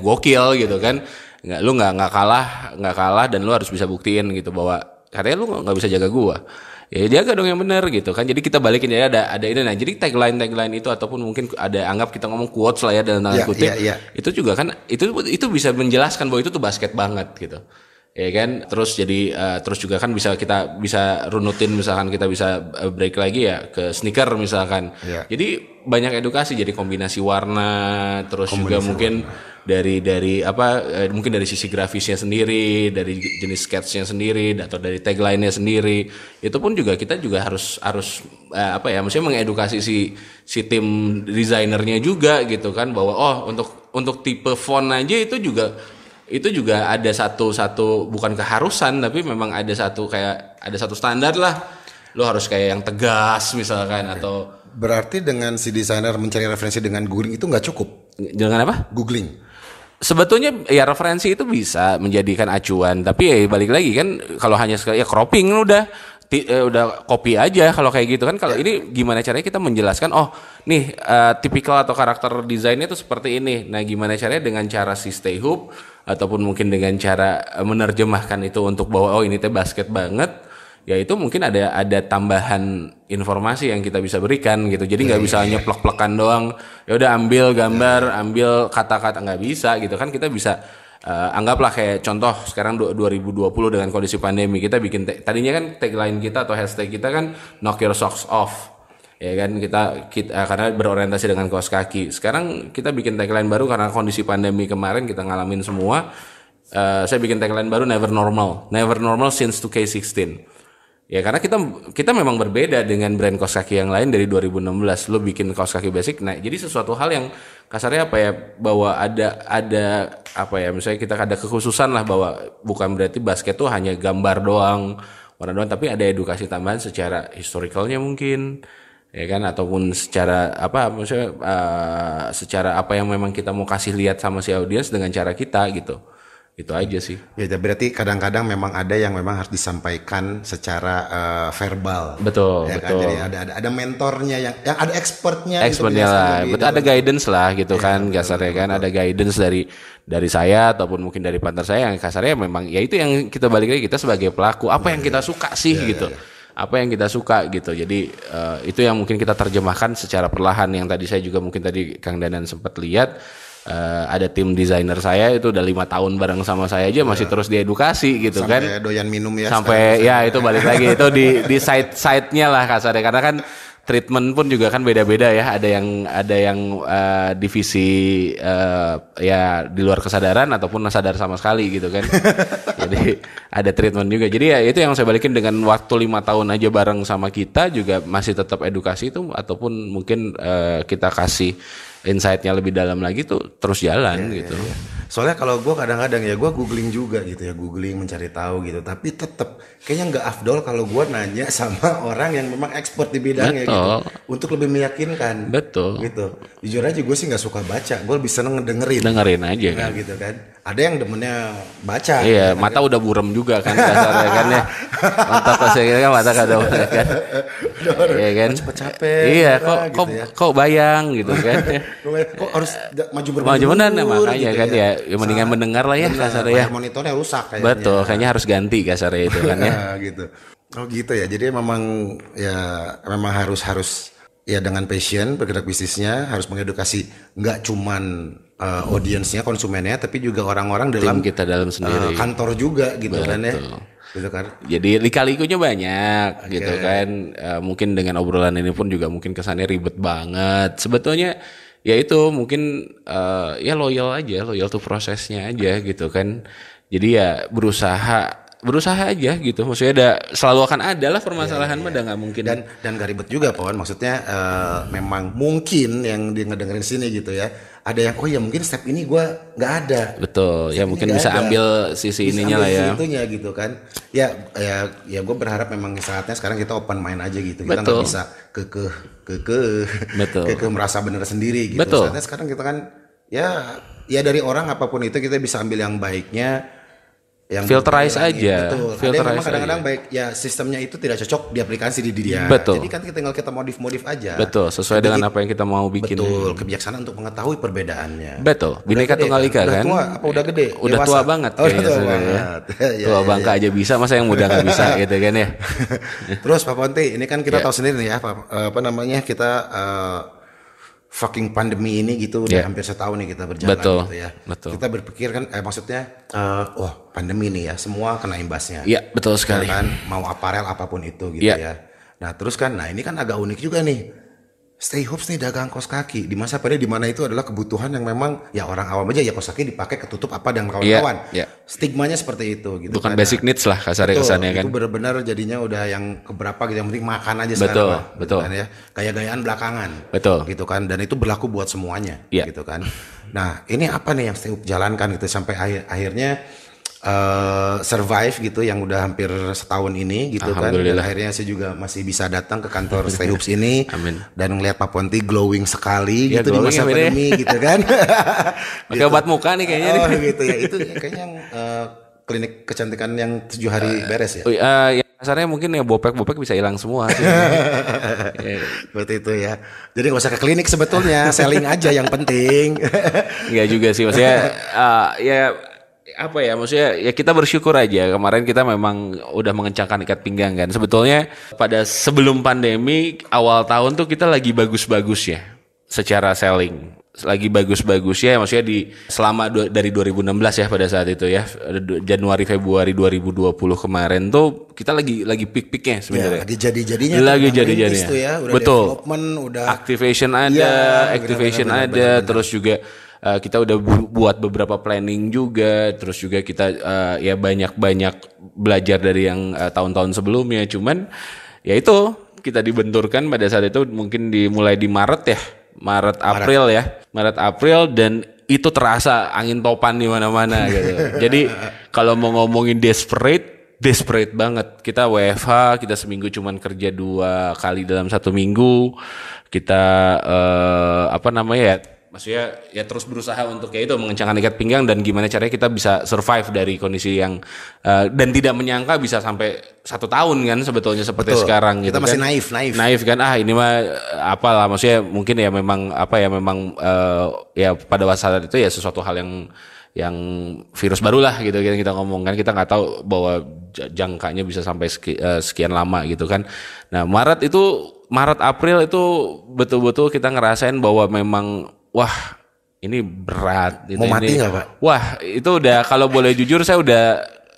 gokil gitu kan nggak kalah dan lu harus bisa buktiin gitu bahwa katanya lu nggak bisa jaga gua ya jaga dong yang benar gitu kan jadi kita balikin ya ada ini nah jadi tagline itu ataupun mungkin ada anggap kita ngomong quotes lah ya dalam tanda kutip itu juga kan itu bisa menjelaskan bahwa itu tuh basket banget gitu ya kan terus jadi terus juga kan kita bisa runutin misalkan kita bisa break lagi ya ke sneaker misalkan jadi banyak edukasi jadi kombinasi warna terus juga mungkin dari mungkin dari sisi grafisnya sendiri dari jenis sketchnya sendiri atau dari tagline-nya sendiri itu pun juga kita juga harus maksudnya mengedukasi si tim desainernya juga gitu kan bahwa untuk tipe font aja itu juga ada satu bukan keharusan tapi memang ada satu standar lah lo harus kayak yang tegas misalkan atau berarti dengan si desainer mencari referensi dengan googling itu nggak cukup dengan apa googling sebetulnya ya referensi itu bisa menjadikan acuan tapi ya balik lagi kan kalau hanya sekali ya cropping udah copy aja kalau kayak gitu kan kalau ini gimana caranya kita menjelaskan nih tipikal atau karakter desainnya itu seperti ini nah gimana caranya dengan cara si Stay Hope ataupun mungkin dengan cara menerjemahkan itu untuk bahwa ini teh basket banget ya itu mungkin ada tambahan informasi yang kita bisa berikan gitu jadi nggak bisa hanya plek-plekan doang ya udah ambil gambar ambil kata-kata nggak bisa gitu kan kita bisa anggaplah kayak contoh sekarang 2020 dengan kondisi pandemi kita bikin tadinya kan tagline kita atau hashtag kita kan knock your socks off ya kan kita karena berorientasi dengan kaos kaki sekarang kita bikin tagline baru karena kondisi pandemi kemarin kita ngalamin semua saya bikin tagline baru never normal since 2K16 ya karena kita memang berbeda dengan brand kaos kaki yang lain dari 2016 lo bikin kaos kaki basic nah jadi sesuatu hal yang kasarnya bahwa ada misalnya kita ada kekhususan lah bahwa bukan berarti basket tuh hanya gambar doang warna doang tapi ada edukasi tambahan secara historicalnya mungkin ya kan ataupun secara secara apa yang memang kita mau kasih lihat sama si audiens dengan cara kita gitu Itu aja sih. Ya, berarti kadang-kadang memang ada yang memang harus disampaikan secara verbal. Betul, ya betul. Kan? Jadi ada mentornya yang ada expertnya. Expertnya lah, betul, ada guidance lah gitu kan, kasarnya kan ada guidance dari saya ataupun mungkin dari partner saya yang kasarnya memang ya itu yang kita balik lagi, kita sebagai pelaku apa yang kita suka sih gitu. Apa yang kita suka gitu. Jadi itu yang mungkin kita terjemahkan secara perlahan, yang tadi saya juga mungkin tadi Kang Danan sempat lihat. Ada tim desainer saya itu udah 5 tahun bareng sama saya aja masih terus diedukasi gitu sampai kan. Sampai doyan minum ya. Sampai ya itu balik lagi itu di side-nya lah kasarnya, karena kan treatment pun juga kan beda-beda ya. Ada yang divisi ya di luar kesadaran ataupun sadar sama sekali gitu kan. Jadi ada treatment juga. Jadi ya itu yang saya balikin, dengan waktu 5 tahun aja bareng sama kita juga masih tetap edukasi itu, ataupun mungkin kita kasih insight-nya lebih dalam lagi tuh terus jalan gitu. Ya. Soalnya kalau gue kadang-kadang ya gue googling juga gitu ya, googling mencari tahu gitu, tapi tetap kayaknya nggak afdol kalau gue nanya sama orang yang memang expert di bidangnya. Betul. Gitu untuk lebih meyakinkan. Betul. Gitu. Jujur aja gue sih nggak suka baca, gue lebih seneng dengerin aja kan. Gitu kan. Ada yang demennya baca. Iya, gitu, mata kan. Udah buram juga kan kasarnya kan ya. Mata pasnya kan mata kada kan. Iya kan. Cepet capek. Iya, gitu kok bayang gitu kan. Kok harus maju benar makanya gitu kan ya mendingan mendengar lah ya kasarnya ya. Monitornya rusak kayaknya. Betul, kayaknya harus ganti kasarnya itu kan ya. Gitu. Oh gitu ya. Jadi memang harus ya dengan passion bergerak bisnisnya, harus mengedukasi nggak cuman audiensnya, konsumennya, tapi juga orang-orang dalam tim kita dalam sendiri. Kantor juga gitu. Betul. Kan ya. Gitu kan. Jadi lika-likunya banyak gitu kan. Mungkin dengan obrolan ini pun juga mungkin kesannya ribet banget. Sebetulnya ya itu mungkin ya loyal to prosesnya aja gitu kan. Jadi ya berusaha aja gitu. Maksudnya selalu akan ada lah permasalahan, mah udah nggak mungkin. Dan gak ribet juga Pon. Maksudnya memang mungkin yang dia ngedengerin sini gitu ya. Ada yang oh ya mungkin step ini gue nggak ada. Betul. Ya mungkin bisa ambil sisi ininya lah ya. Itunya gitu kan. Ya gue berharap memang saatnya sekarang kita open mind aja gitu. Kita nggak bisa kekeh merasa benar sendiri gitu. Betul. Saatnya sekarang kita kan ya dari orang apapun itu kita bisa ambil yang baiknya. Yang filterize aja. Betul. Ada yang memang kadang-kadang baik ya sistemnya itu tidak cocok diaplikasi di dia. Betul. Jadi kan tinggal kita modif aja. Betul. Sesuai dengan apa yang kita mau bikin. Betul. Kebijaksanaan untuk mengetahui perbedaannya. Betul. Bineka Tunggal Ika kan. Udah tua apa udah gede? Udah dewasa? Tua banget. Udah tua banget. Tua bangka aja bisa, masa yang muda nggak bisa gitu kan ya. Terus Pak Ponti, ini kan kita tahu sendiri nih ya, apa namanya kita fucking pandemi ini gitu udah hampir setahun nih kita berjalan. Betul, gitu ya. Betul. Kita berpikir kan maksudnya pandemi nih ya semua kena imbasnya. Iya, betul sekali. Kan mau aparel apapun itu gitu ya. Nah, terus kan ini kan agak unik juga nih. Stay Hoops nih dagang kaos kaki di masa pandemi, di mana itu adalah kebutuhan yang memang ya orang awam aja ya kaos kaki dipakai ketutup apa dan kawan-kawan. Stigmanya seperti itu gitu. Bukan basic needs lah kasarnya kesannya kan. Itu benar-benar jadinya udah yang keberapa gitu, yang penting makan aja betul, sekarang. Betul. Kan, ya. Gaya-gayaan belakangan. Betul. Gitu kan, dan itu berlaku buat semuanya gitu kan. Nah, ini apa nih yang Stay Hoops jalankan gitu sampai akhirnya survive gitu yang udah hampir setahun ini gitu kan. Dan akhirnya saya juga masih bisa datang ke kantor Stay Hoops ini. Amin. Dan ngelihat Pak Ponti glowing sekali gitu di masa pandemi gitu kan. Pakai obat muka nih kayaknya. Gitu ya. Itu kayaknya yang klinik kecantikan yang 7 hari beres ya. Ya kasarnya mungkin ya bopek bisa hilang semua. Seperti itu ya. Jadi nggak usah ke klinik sebetulnya, selling aja yang penting. Enggak juga sih, maksudnya apa ya, maksudnya ya kita bersyukur aja kemarin kita memang udah mengencangkan ikat pinggang kan. Sebetulnya pada sebelum pandemi awal tahun tuh kita lagi bagus-bagus ya secara selling, lagi bagus-bagus ya, maksudnya selama dari 2016 ya pada saat itu ya, Januari Februari 2020 kemarin tuh kita lagi peak-peaknya sebenarnya. Lagi jadi-jadinya. Tuh ya, udah betul. Development, udah activation ada, terus juga kita udah buat beberapa planning juga, terus juga kita ya banyak belajar dari yang tahun-tahun sebelumnya. Cuman ya itu kita dibenturkan pada saat itu mungkin dimulai di Maret April dan itu terasa angin topan di mana-mana gitu. Jadi kalau mau ngomongin desperate banget. Kita WFH, kita seminggu cuman kerja 2 kali dalam 1 minggu. Kita maksudnya ya terus berusaha untuk ya itu mengencangkan ikat pinggang dan gimana caranya kita bisa survive dari kondisi yang dan tidak menyangka bisa sampai 1 tahun kan sebetulnya seperti Betul. sekarang Kita gitu masih kan. naif Kan ini mah apalah maksudnya mungkin ya memang ya pada saat itu ya sesuatu hal yang virus baru lah gitu kita ngomong kan, kita nggak tahu bahwa jangkanya bisa sampai sekian lama gitu kan. Nah Maret April itu betul-betul kita ngerasain bahwa memang wah ini berat gitu. Mau mati nggak Pak? Wah itu udah kalau boleh jujur saya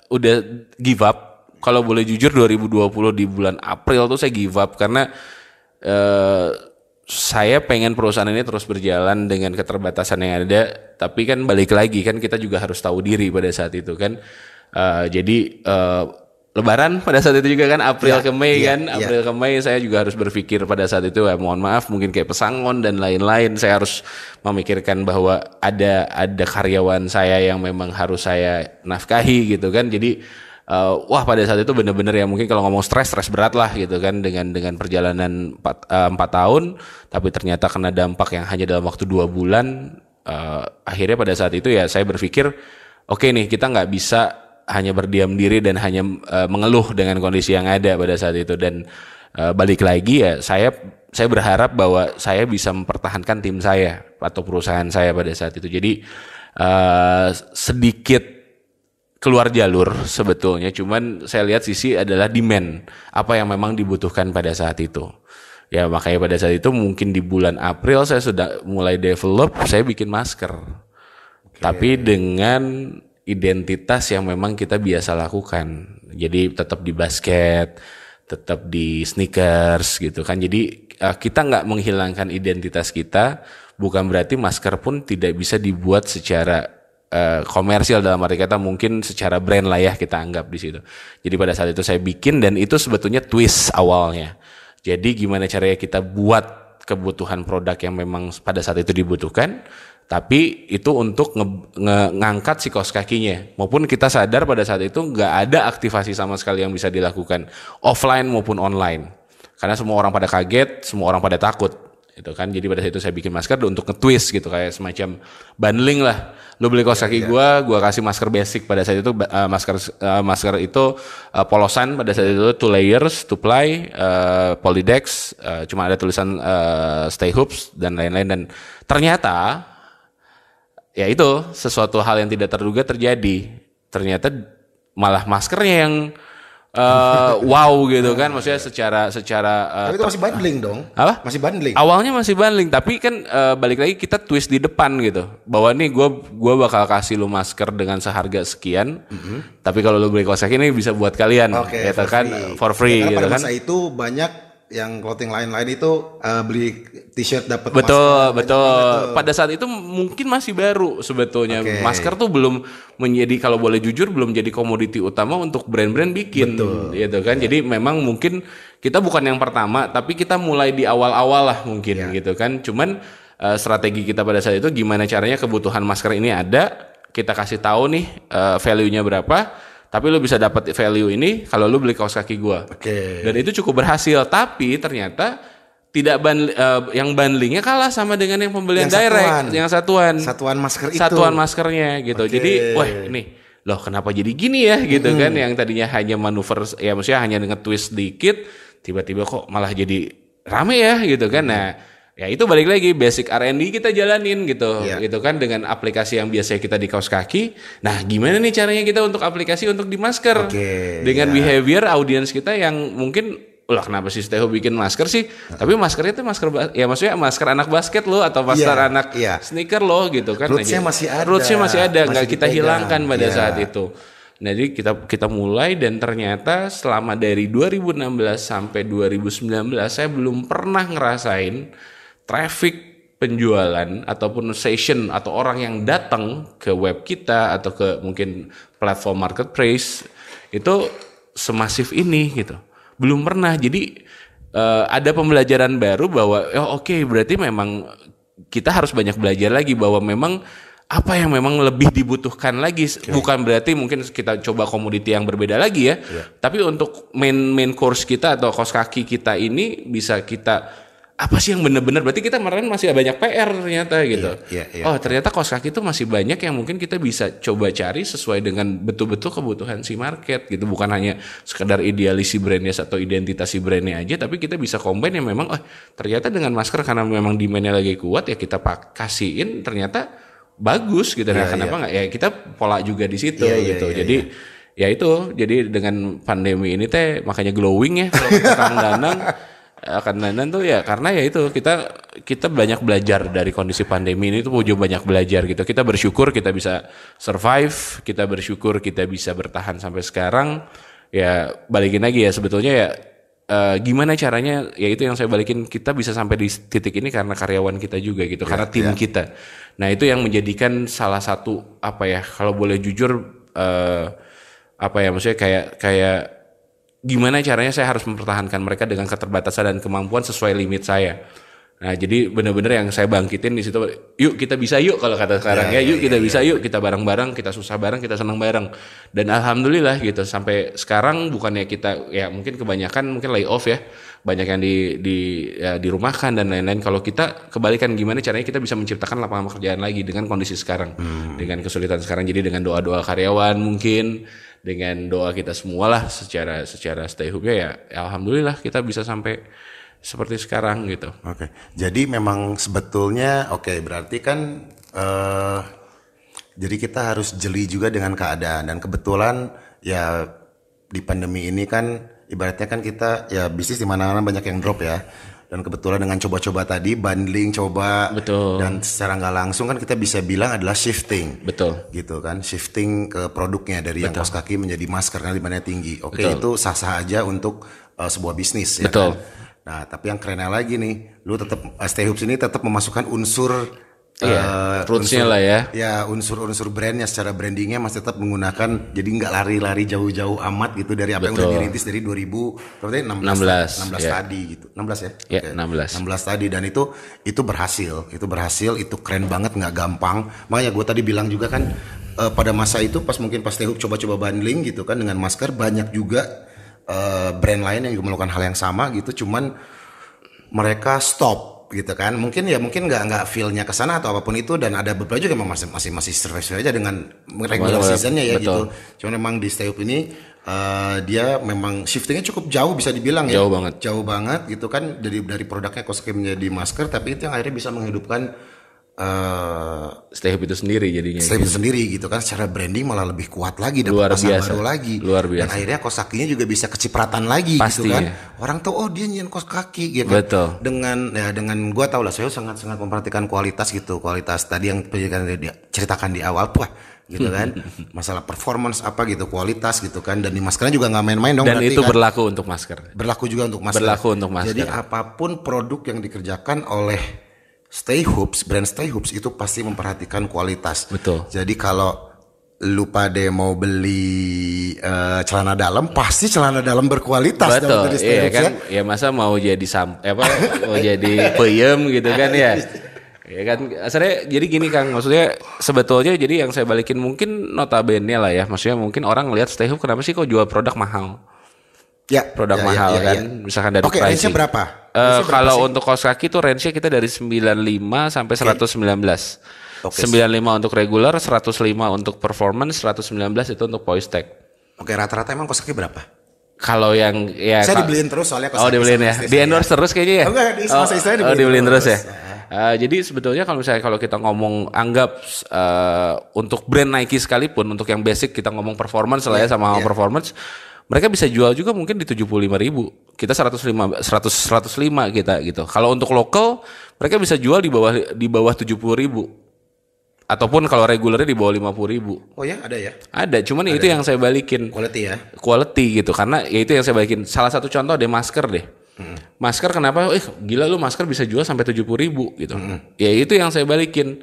udah give up. Kalau boleh jujur 2020 di bulan April tuh saya give up karena saya pengen perusahaan ini terus berjalan dengan keterbatasan yang ada, tapi kan balik lagi kan kita juga harus tahu diri pada saat itu kan. Jadi Lebaran pada saat itu juga kan April ke Mei April ke Mei saya juga harus berpikir pada saat itu mohon maaf mungkin kayak pesangon dan lain-lain, saya harus memikirkan bahwa ada karyawan saya yang memang harus saya nafkahi gitu kan. Jadi wah pada saat itu benar-benar ya mungkin kalau ngomong stres berat lah gitu kan dengan perjalanan 4 tahun, tapi ternyata kena dampak yang hanya dalam waktu 2 bulan. Akhirnya pada saat itu ya saya berpikir oke nih kita nggak bisa hanya berdiam diri dan hanya mengeluh dengan kondisi yang ada pada saat itu, dan balik lagi ya saya berharap bahwa saya bisa mempertahankan tim saya atau perusahaan saya pada saat itu. Jadi sedikit keluar jalur sebetulnya, cuman saya lihat sisi adalah demand apa yang memang dibutuhkan pada saat itu. Ya makanya pada saat itu mungkin di bulan April saya sudah mulai develop, saya bikin masker. Tapi dengan identitas yang memang kita biasa lakukan. Jadi tetap di basket, tetap di sneakers gitu kan. Jadi kita nggak menghilangkan identitas kita, bukan berarti masker pun tidak bisa dibuat secara komersial dalam arti kata, mungkin secara brand lah ya kita anggap di situ. Jadi pada saat itu saya bikin dan itu sebetulnya twist awalnya. Jadi gimana caranya kita buat kebutuhan produk yang memang pada saat itu dibutuhkan, tapi itu untuk ngangkat si kaos kakinya, maupun kita sadar pada saat itu nggak ada aktivasi sama sekali yang bisa dilakukan offline maupun online, karena semua orang pada kaget, semua orang pada takut itu kan. Jadi pada saat itu saya bikin masker untuk nge-twist gitu, kayak semacam bundling lah. Lo beli kaos kaki gua kasih masker basic pada saat itu, masker itu polosan pada saat itu 2 layers, 2 ply, Polydex, cuma ada tulisan Stay Hoops dan lain-lain, dan ternyata ya itu sesuatu hal yang tidak terduga terjadi. Ternyata malah maskernya yang wow gitu kan, maksudnya secara Tapi itu masih bundling dong. Apa? Masih bundling. Awalnya masih bundling, tapi kan balik lagi kita twist di depan gitu, bahwa nih gue bakal kasih lu masker dengan seharga sekian, tapi kalau lu beli kaos kaki ini bisa buat kalian, ya kan for free ya, gitu pada kan. masa itu banyak yang clothing lain-lain itu beli t-shirt dapat betul. Pada saat itu mungkin masih baru sebetulnya. Masker tuh belum menjadi, kalau boleh jujur, belum jadi komoditi utama untuk brand-brand bikin, gitu kan. Jadi memang mungkin kita bukan yang pertama, tapi kita mulai di awal-awal lah mungkin, gitu kan. Cuman strategi kita pada saat itu gimana caranya kebutuhan masker ini ada, kita kasih tahu nih value-nya berapa. Tapi lu bisa dapat value ini kalau lu beli kaos kaki gua. Dan itu cukup berhasil. Tapi ternyata tidak yang bundlingnya kalah sama dengan yang pembelian direct, yang satuan masker itu. Satuan maskernya gitu. Jadi, wah ini loh kenapa jadi gini ya gitu kan, yang tadinya hanya manuver ya maksudnya hanya dengan twist dikit, tiba-tiba kok malah jadi rame ya gitu kan. Nah, ya itu balik lagi basic R&D kita jalanin gitu, gitu kan, dengan aplikasi yang biasa kita di kaos kaki. Nah, gimana nih caranya kita untuk aplikasi untuk di masker? Dengan behavior audiens kita yang mungkin, lah kenapa sih Stay Hope bikin masker sih? Tapi maskernya itu masker ya maksudnya masker anak basket lo atau masker anak sneaker lo gitu kan. Rootsnya masih ada. Rootsnya masih ada, nggak kita hilangkan pada saat itu. Nah, jadi kita mulai, dan ternyata selama dari 2016 sampai 2019 saya belum pernah ngerasain traffic penjualan ataupun session atau orang yang datang ke web kita atau ke mungkin platform marketplace itu semasif ini gitu. Belum pernah. Jadi ada pembelajaran baru bahwa berarti memang kita harus banyak belajar lagi bahwa memang apa yang memang lebih dibutuhkan lagi. Bukan berarti mungkin kita coba komoditi yang berbeda lagi ya. Tapi untuk main course kita atau kaos kaki kita ini bisa kita apa sih yang benar-benar, berarti kita kemarin masih banyak PR ternyata gitu. Iya. Oh ternyata kaos kaki itu masih banyak yang mungkin kita bisa coba cari sesuai dengan betul-betul kebutuhan si market gitu, bukan hanya sekedar idealis si brandnya atau identitas si brandnya aja, tapi kita bisa combine yang memang ternyata dengan masker karena memang demandnya lagi kuat ya kita kasihin ternyata bagus gitu. Nah kenapa nggak ya kita pola juga di situ gitu. Jadi ya itu, jadi dengan pandemi ini teh makanya glowing ya kalau kata Kang Danang. Kang Danang tuh ya karena ya itu kita banyak belajar dari kondisi pandemi ini tuh banyak belajar gitu. Kita bersyukur kita bisa survive, kita bersyukur kita bisa bertahan sampai sekarang. Ya balikin lagi ya sebetulnya ya gimana caranya, ya itu yang saya balikin, kita bisa sampai di titik ini karena karyawan kita juga gitu, karena tim kita. Nah itu yang menjadikan salah satu apa ya kalau boleh jujur apa ya maksudnya kayak gimana caranya saya harus mempertahankan mereka dengan keterbatasan dan kemampuan sesuai limit saya. Nah jadi benar-benar yang saya bangkitin di situ, yuk kita bisa yuk kalau kata sekarang yuk kita bisa yuk, kita bareng-bareng, kita susah bareng, kita senang bareng. Dan alhamdulillah gitu sampai sekarang bukannya kita ya mungkin kebanyakan mungkin lay off ya, banyak yang dirumahkan dan lain-lain. Kalau kita kebalikan, gimana caranya kita bisa menciptakan lapangan pekerjaan lagi dengan kondisi sekarang, dengan kesulitan sekarang. Jadi dengan doa-doa karyawan mungkin, dengan doa kita semua lah secara stay home-nya ya alhamdulillah kita bisa sampai seperti sekarang gitu. Oke. Jadi memang sebetulnya berarti kan jadi kita harus jeli juga dengan keadaan, dan kebetulan ya di pandemi ini kan ibaratnya kan kita ya bisnis di mana-mana banyak yang drop ya. Dan kebetulan dengan coba-coba tadi, bundling coba, betul. Dan secara nggak langsung kan kita bisa bilang adalah shifting, betul, gitu kan, shifting ke produknya dari yang kaos kaki menjadi masker karena demandnya tinggi. Itu sah-sah aja untuk sebuah bisnis, betul. Ya kan? Nah tapi yang kerennya lagi nih, lu tetap Stay Hoops ini tetap memasukkan unsur rootsnya lah ya. Ya unsur-unsur brandnya, secara brandingnya masih tetap menggunakan, jadi nggak lari-lari jauh-jauh amat gitu dari apa yang udah dirintis dari 2016 tadi gitu. 16 ya? Ya, 16 tadi, dan itu berhasil, itu keren banget, nggak gampang. Makanya gue tadi bilang juga kan pada masa itu pas Stay Hoops coba-coba bundling gitu kan dengan masker, banyak juga brand lain yang juga melakukan hal yang sama gitu, cuman mereka stop gitu kan, mungkin nggak feel-nya ke sana atau apapun itu, dan ada beberapa juga memang masih survive aja dengan regular seasonnya ya. Betul. Gitu. Cuman memang di Stay Hoops ini dia memang shiftingnya cukup jauh bisa dibilang ya, jauh banget gitu kan, dari produknya kaos kaki menjadi masker, tapi itu yang akhirnya bisa menghidupkan Stay Hoops itu sendiri jadinya. Stay Hoops sendiri gitu kan, secara branding malah lebih kuat lagi, dapat pasar baru lagi. Luar biasa. Dan akhirnya kaos kakinya juga bisa kecipratan lagi. Pastinya. Gitu kan. Orang tahu dia nyian kaos kaki gitu. Betul. Dengan gua tahu lah, saya sangat memperhatikan kualitas gitu. Kualitas tadi yang dia ceritakan di awal, gitu kan. Masalah performance apa gitu, kualitas gitu kan, dan di maskernya juga nggak main-main dong. Dan itu kan berlaku untuk masker. Berlaku juga untuk masker. Jadi apapun produk yang dikerjakan oleh Stay Hoops, brand Stay Hoops itu pasti memperhatikan kualitas. Betul. Jadi kalau lu pada mau beli celana dalam, pasti celana dalam berkualitas. Betul. Iya kan, ya masa mau jadi mau jadi peyem gitu kan ya. Ya kan, asalnya jadi gini Kang, maksudnya sebetulnya jadi yang saya balikin mungkin notabene lah ya, maksudnya mungkin orang ngelihat Stay Hoops kenapa sih kok jual produk mahal? Produk mahal kan, misalkan dari pricing. Range-nya berapa? Kalau untuk kaos kaki tuh range-nya kita dari 95 sampai 119. 95 untuk regular, 105 untuk performance, 119 itu untuk Poistek. Rata-rata emang kaos kaki berapa? Kalau yang ya saya dibeliin terus soalnya kaos kaki. Dibeliin ya. Di endorse terus kayaknya ya. Enggak, dibeliin terus ya. Jadi sebetulnya kalau kita ngomong anggap untuk brand Nike sekalipun, untuk yang basic kita ngomong performance lah ya, sama performance, mereka bisa jual juga mungkin di 75.000. Kita 105 kita gitu. Kalau untuk lokal mereka bisa jual di bawah 70.000. Ataupun kalau regulernya di bawah 50.000. Oh ya, ada ya? Ada, cuman itu yang saya balikin. Quality gitu. Karena ya itu yang saya balikin. Salah satu contoh deh masker deh. Masker kenapa? Gila lu masker bisa jual sampai 70.000 gitu. Ya itu yang saya balikin.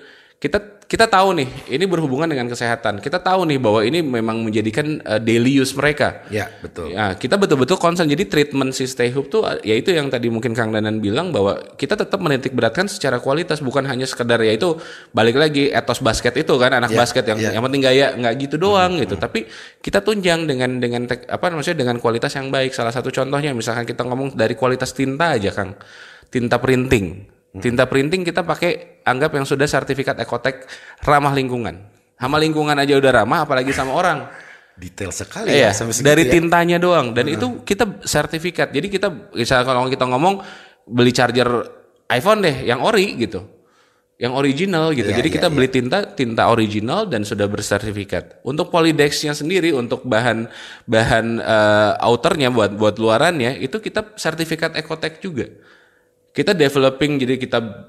Kita tahu nih, ini berhubungan dengan kesehatan. Kita tahu nih bahwa ini memang menjadikan daily use mereka. Ya, betul. Ya, kita betul-betul concern. Jadi treatment si Stay Hoops tuh, ya itu yang tadi mungkin Kang Danan bilang bahwa kita tetap menitik beratkan secara kualitas, bukan hanya sekedar ya itu balik lagi etos basket itu kan, anak basket yang penting gaya, nggak gitu doang gitu. Tapi kita tunjang dengan dengan kualitas yang baik. Salah satu contohnya misalkan kita ngomong dari kualitas tinta aja Kang. tinta printing. Tinta printing kita pakai anggap yang sudah sertifikat Ecotech ramah lingkungan. Sama lingkungan aja udah ramah, apalagi sama orang. Detail sekali ya sampai segitu dari ya. tintanya doang, dan itu kita sertifikat. Jadi kita misalnya kalau kita ngomong beli charger iPhone deh yang ori gitu, yang original gitu. Jadi kita beli tinta original dan sudah bersertifikat. Untuk polydexnya sendiri, untuk bahan outernya buat luarannya itu kita sertifikat Ecotech juga. Kita developing, jadi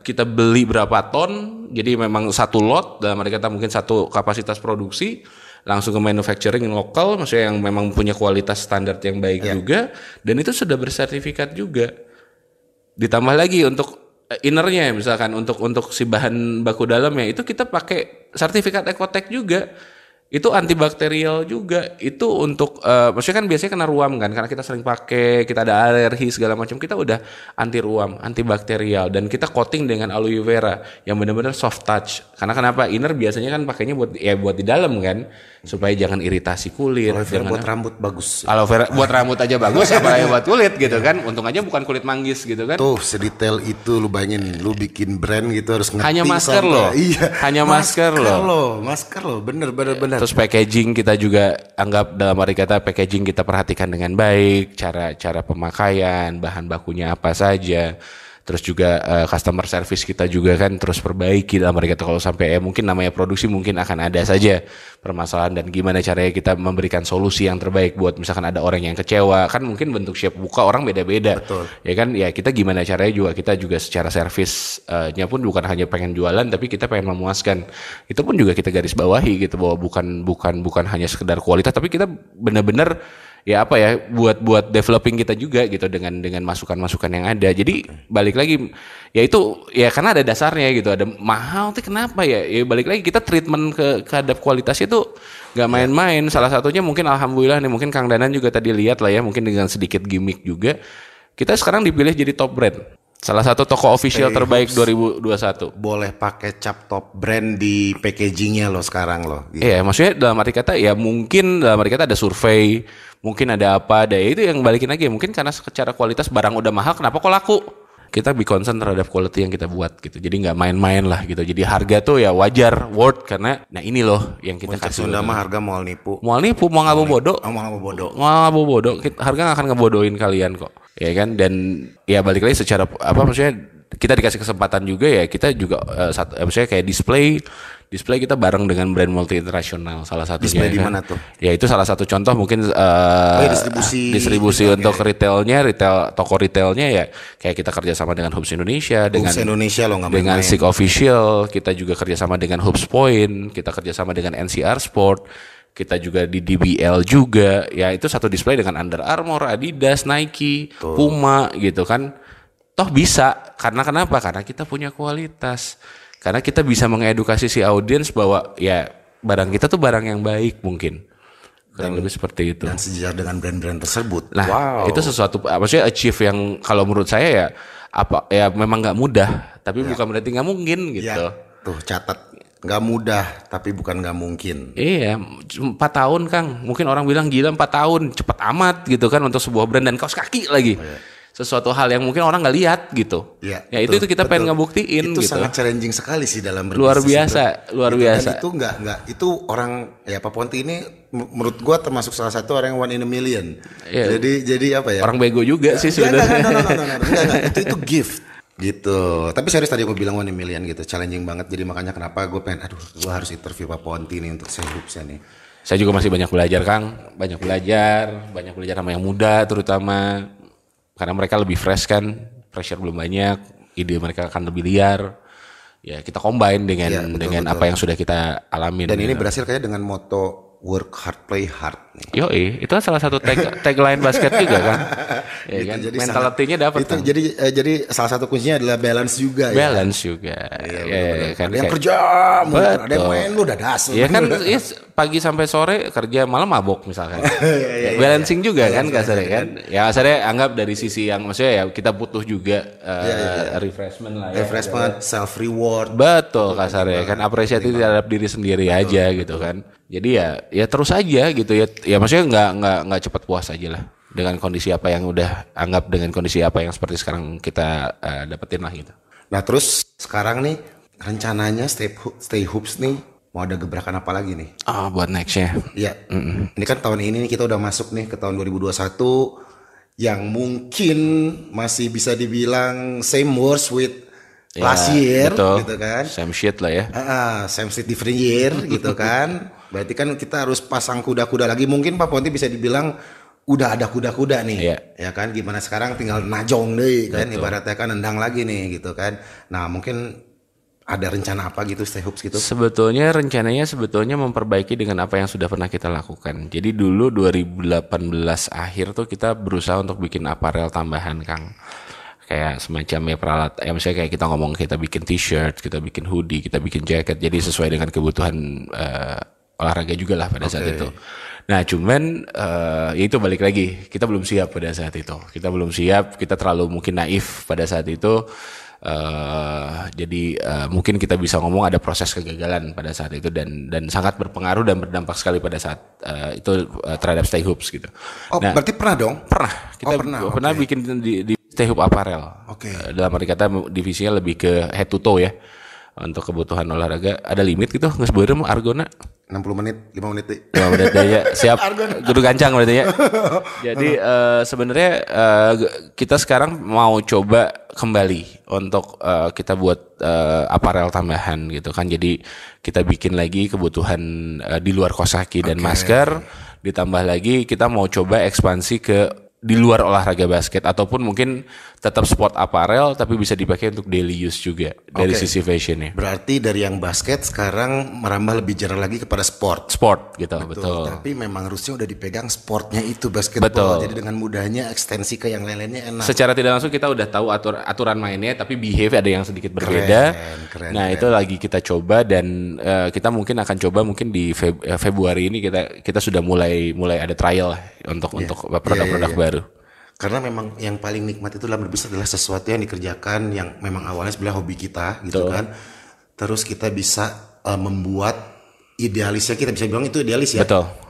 kita beli berapa ton, jadi memang satu lot, dalam arti kata mungkin satu kapasitas produksi, langsung ke manufacturing lokal, maksudnya yang memang punya kualitas standar yang baik juga, dan itu sudah bersertifikat juga. Ditambah lagi untuk innernya, misalkan untuk si bahan baku dalamnya itu kita pakai sertifikat Ecotech juga. Itu antibakterial juga. Itu untuk maksudnya kan biasanya kena ruam kan, karena kita sering pakai, kita ada alergi segala macam, kita udah anti ruam, antibakterial, dan kita coating dengan aloe vera yang benar-benar soft touch. Karena kenapa? Inner biasanya kan pakainya buat di dalam kan, supaya jangan iritasi kulit. Aloe vera buat rambut bagus. Aloe vera buat rambut aja bagus, apalagi buat kulit gitu kan. Untung aja bukan kulit manggis gitu kan. Tuh sedetail itu lu bayangin, lu bikin brand gitu harus ngerti. Hanya masker sampai, loh. Iya. Hanya masker loh. Masker loh, bener. Terus packaging kita juga anggap, dalam arti kata packaging kita perhatikan dengan baik, cara pemakaian, bahan bakunya apa saja. Terus juga customer service kita juga kan terus perbaiki, dalam arti kata kalau sampai mungkin namanya produksi mungkin akan ada saja permasalahan, dan gimana caranya kita memberikan solusi yang terbaik buat misalkan ada orang yang kecewa, kan mungkin bentuk shape buka orang beda-beda. Betul. Ya kan, ya kita gimana caranya juga, kita juga secara servisnya pun bukan hanya pengen jualan, tapi kita pengen memuaskan. Itu pun juga kita garis bawahi gitu, bahwa bukan hanya sekedar kualitas, tapi kita benar-benar ya apa ya, buat developing kita juga gitu dengan masukan-masukan yang ada. Jadi balik lagi ya itu ya karena ada dasarnya gitu, ada mahal tuh kenapa ya? Ya balik lagi kita treatment kehadap kualitasnya itu nggak main-main. Salah satunya mungkin alhamdulillah nih, mungkin Kang Danan juga tadi lihat lah ya, mungkin dengan sedikit gimmick juga kita sekarang dipilih jadi top brand. Salah satu toko official terbaik 2021. Boleh pakai cap top brand di packagingnya lo sekarang lo. Gitu. Iya, maksudnya dalam arti kata ya mungkin dalam arti kata ada survei, mungkin ada apa, ada itu yang balikin lagi. Mungkin karena secara kualitas barang udah mahal, kenapa kok laku? Kita be concern terhadap quality yang kita buat gitu. Jadi nggak main-main lah gitu. Jadi harga tuh ya wajar, worth, karena nah ini loh yang kita kasih. Sunda mah harga mau nipu. Mau ngabu bodoh. Mau ngabu bodoh. Mau ngabu bodoh. Harga nggak akan ngebodohin kalian kok. Ya kan, dan ya balik lagi secara apa, maksudnya kita dikasih kesempatan juga ya, kita juga maksudnya kayak display kita bareng dengan brand multi internasional salah satunya. Display kan. di mana tuh? Ya itu salah satu contoh mungkin distribusi okay. Untuk toko retailnya ya, kayak kita kerjasama dengan Hubs Indonesia, dengan SIG Official, kita juga kerjasama dengan Hubs Point, kita kerjasama dengan NCR Sport. Kita juga di DBL juga, ya itu satu display dengan Under Armour, Adidas, Nike, Puma gitu kan. Toh bisa, karena kenapa? Karena kita punya kualitas. Karena kita bisa mengedukasi si audiens bahwa ya barang kita tuh barang yang baik mungkin. Kurang lebih seperti itu. Dan sejajar dengan brand-brand tersebut. Nah, itu sesuatu maksudnya achieve yang kalau menurut saya ya apa ya memang nggak mudah, tapi bukan berarti nggak mungkin gitu. Ya, tuh catat. Nggak mudah, tapi bukan nggak mungkin. Iya, 4 tahun Kang. Mungkin orang bilang gila 4 tahun, cepet amat gitu kan untuk sebuah brand dan kaos kaki lagi. Oh, iya. Sesuatu hal yang mungkin orang nggak lihat gitu. Ya, itu kita pengen ngebuktiin itu gitu. sangat challenging sekali sih dalam berbisnis. Luar biasa. Dan itu nggak itu orang ya Pak Ponti ini menurut gua termasuk salah satu orang yang 1 in a million. Ya. Jadi apa ya? Orang bego juga sih sebenarnya. Enggak, itu gift. Gitu. Tapi serius tadi gue bilang 1 in a million gitu, challenging banget. Jadi makanya kenapa gue pengen, gue harus interview Pak Ponti nih untuk saya nih. Saya juga masih banyak belajar Kang, banyak belajar sama yang muda terutama, karena mereka lebih fresh kan, pressure belum banyak, ide mereka akan lebih liar. Ya kita combine dengan apa yang sudah kita alamin. Dan ini berhasil kayak dengan moto work hard, play hard. Yoi, itu kan salah satu tagline basket juga kan. Ya gitu, kan? Mentality-nya dapat itu kan. Jadi salah satu kuncinya adalah balance juga. Balance juga. Ya, kan, ada yang kerja, ada yang main lu udah dasar. Ya kan pagi sampai sore kerja, malam mabok misalkan. Balancing juga kan kasarnya kan. Ya kasarnya anggap dari sisi yang maksudnya ya kita butuh juga refreshment lah ya. Refreshment, self reward. Betul kasarnya kan, apresiasi terhadap diri sendiri aja gitu kan. Jadi ya terus aja gitu ya maksudnya nggak cepat puas aja lah. dengan kondisi apa yang udah anggap dengan kondisi apa yang seperti sekarang kita dapetin lah gitu. Nah terus sekarang nih rencananya Stay Hoops nih mau ada gebrakan apa lagi nih? Buat nextnya. Iya. Ini kan tahun ini nih kita udah masuk nih ke tahun 2021 yang mungkin masih bisa dibilang same words with last year, betul. gitu kan? Same shit lah ya. Same shit different year, gitu kan? Berarti kan kita harus pasang kuda-kuda lagi. Mungkin Pak Ponti bisa dibilang udah ada kuda-kuda nih, ya kan? Gimana sekarang tinggal najong deh, kan? Ibaratnya kan nendang lagi nih, gitu kan? Nah mungkin ada rencana apa gitu Stay Hoops gitu? Sebetulnya rencananya memperbaiki dengan apa yang sudah pernah kita lakukan. Jadi dulu 2018 akhir tuh kita berusaha untuk bikin aparel tambahan, Kang. Kayak semacam ya misalnya kayak kita ngomong kita bikin t-shirt, kita bikin hoodie, kita bikin jacket, jadi sesuai dengan kebutuhan olahraga juga lah pada saat itu. Nah cuman ya itu balik lagi, kita belum siap pada saat itu. Kita terlalu mungkin naif pada saat itu. Jadi mungkin kita bisa ngomong ada proses kegagalan pada saat itu dan sangat berpengaruh dan berdampak sekali pada saat itu terhadap Stay Hoops gitu. Nah, berarti pernah dong? Kita pernah bikin di Stay Hoop Apparel. Dalam arti kata divisinya lebih ke head to toe ya. Untuk kebutuhan olahraga ada limit gitu nggak sebenarnya argona 60 menit 5 menit 5 menit aja siap kudu gancang berarti ya. Jadi sebenarnya kita sekarang mau coba kembali untuk kita buat aparel tambahan gitu kan. Jadi kita bikin lagi kebutuhan di luar kaos kaki dan masker, ditambah lagi kita mau coba ekspansi ke di luar olahraga basket ataupun mungkin tetap sport apparel tapi bisa dipakai untuk daily use juga dari sisi fashionnya. Berarti dari yang basket sekarang merambah lebih jarang lagi kepada sport gitu. Betul. Tapi memang harusnya udah dipegang sportnya itu basketball. Jadi dengan mudahnya ekstensi ke yang lain-lainnya enak. Secara tidak langsung kita udah tahu aturan mainnya tapi behave ada yang sedikit berbeda. Keren. Itu lagi kita coba dan kita mungkin akan coba mungkin di Februari ini kita sudah mulai ada trial lah untuk produk-produk baru. Karena memang yang paling nikmat itu dalam berbisnis adalah sesuatu yang dikerjakan yang memang awalnya sebenarnya hobi kita gitu kan. Terus kita bisa membuat idealisnya, kita bisa bilang itu idealis ya.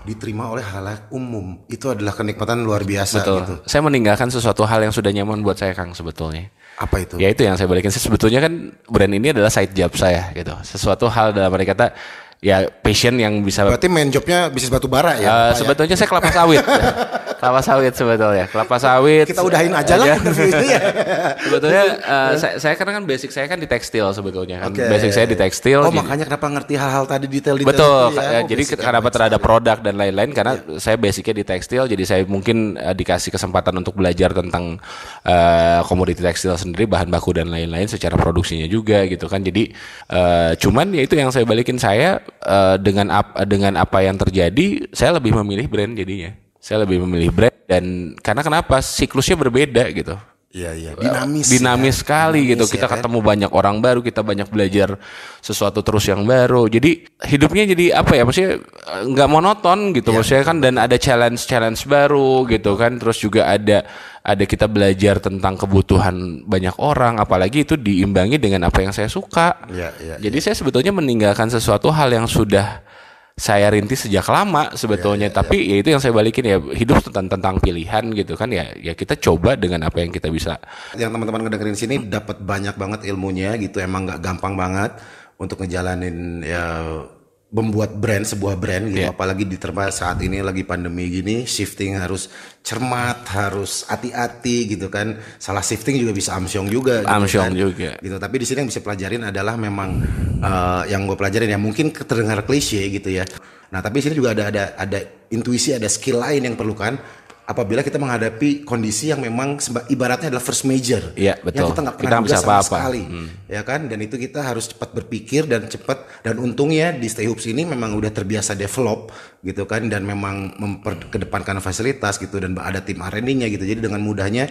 Diterima oleh halayak umum. Itu adalah kenikmatan luar biasa gitu. Saya meninggalkan sesuatu hal yang sudah nyaman buat saya, Kang, sebetulnya. Apa itu? Ya itu yang saya balikin. Sebetulnya kan brand ini adalah side job saya gitu. Sesuatu hal dalam arti kata ya passion yang bisa. Berarti main jobnya bisnis batu bara ya? Sebetulnya saya kelapa sawit. Kelapa sawit sebetulnya. Kelapa sawit. Kita udahin aja lah interview itu ya. Sebetulnya saya karena kan basic saya kan di tekstil sebetulnya kan. Basic saya di tekstil. Makanya kenapa ngerti hal-hal tadi detail-detail. Betul. Ya. Jadi kenapa terhadap produk dan lain-lain karena saya basicnya di tekstil. Jadi saya mungkin dikasih kesempatan untuk belajar tentang komoditi tekstil sendiri, bahan baku dan lain-lain secara produksinya juga gitu kan. Jadi cuman ya itu yang saya balikin saya dengan apa yang terjadi, saya lebih memilih brand jadinya. Saya lebih memilih brand dan karena kenapa siklusnya berbeda gitu. Iya. Dinamis sekali gitu. Kita ketemu banyak orang baru, kita banyak belajar sesuatu terus yang baru. Jadi hidupnya jadi apa ya? Maksudnya nggak monoton gitu. Maksudnya kan dan ada challenge baru gitu kan. Terus juga ada kita belajar tentang kebutuhan banyak orang. Apalagi itu diimbangi dengan apa yang saya suka. Jadi saya sebetulnya meninggalkan sesuatu hal yang sudah saya rintis sejak lama sebetulnya, tapi ya itu yang saya balikin ya, hidup tentang pilihan gitu kan ya kita coba dengan apa yang kita bisa. Yang teman-teman ngedengerin sini dapat banyak banget ilmunya gitu, emang nggak gampang banget untuk ngejalanin ya membuat sebuah brand gitu, apalagi diterima saat ini lagi pandemi gini, shifting harus cermat, harus hati-hati gitu kan, salah shifting juga bisa amsyong juga. Gitu. Tapi di sini yang bisa pelajarin adalah memang yang gue pelajarin ya mungkin terdengar klise gitu ya. Nah tapi di sini juga ada intuisi, ada skill lain yang perlukan apabila kita menghadapi kondisi yang memang ibaratnya adalah first major. Iya betul. Yang kita nggak pernah duga sama sekali, ya kan? Dan itu kita harus cepat berpikir dan cepat. Dan untungnya di Stay Hoops ini memang udah terbiasa develop gitu kan, dan memang memperkedepankan fasilitas gitu, dan ada tim R&D-nya gitu. Jadi dengan mudahnya,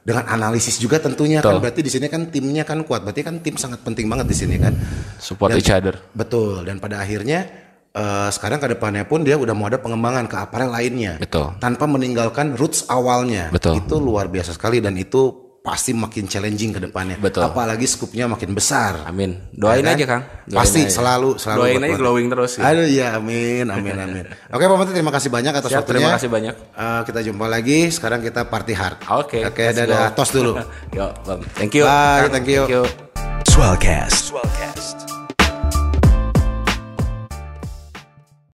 dengan analisis juga tentunya kan, berarti di sini kan timnya kan kuat. Berarti kan tim sangat penting banget di sini kan. Support each other. Betul. Dan pada akhirnya sekarang ke depannya pun dia udah mau ada pengembangan ke aparel lainnya. Betul. Tanpa meninggalkan roots awalnya. Betul. Itu luar biasa sekali dan itu pasti makin challenging ke depannya. Betul. Apalagi skupnya makin besar. Amin. Doain Ya kan? aja Kang. Pasti aja. selalu Doain buat aja Monty. glowing terus. Ya. Aduh ya, amin. Oke Pak Monty, terima kasih banyak atas Siap, waktunya. terima kasih banyak. Kita jumpa lagi. Sekarang kita party hard. Oke, Oke, let's dadah. go. Tos dulu. Yo, Bang. Thank you. Bye, Kang. thank you. Swellcast.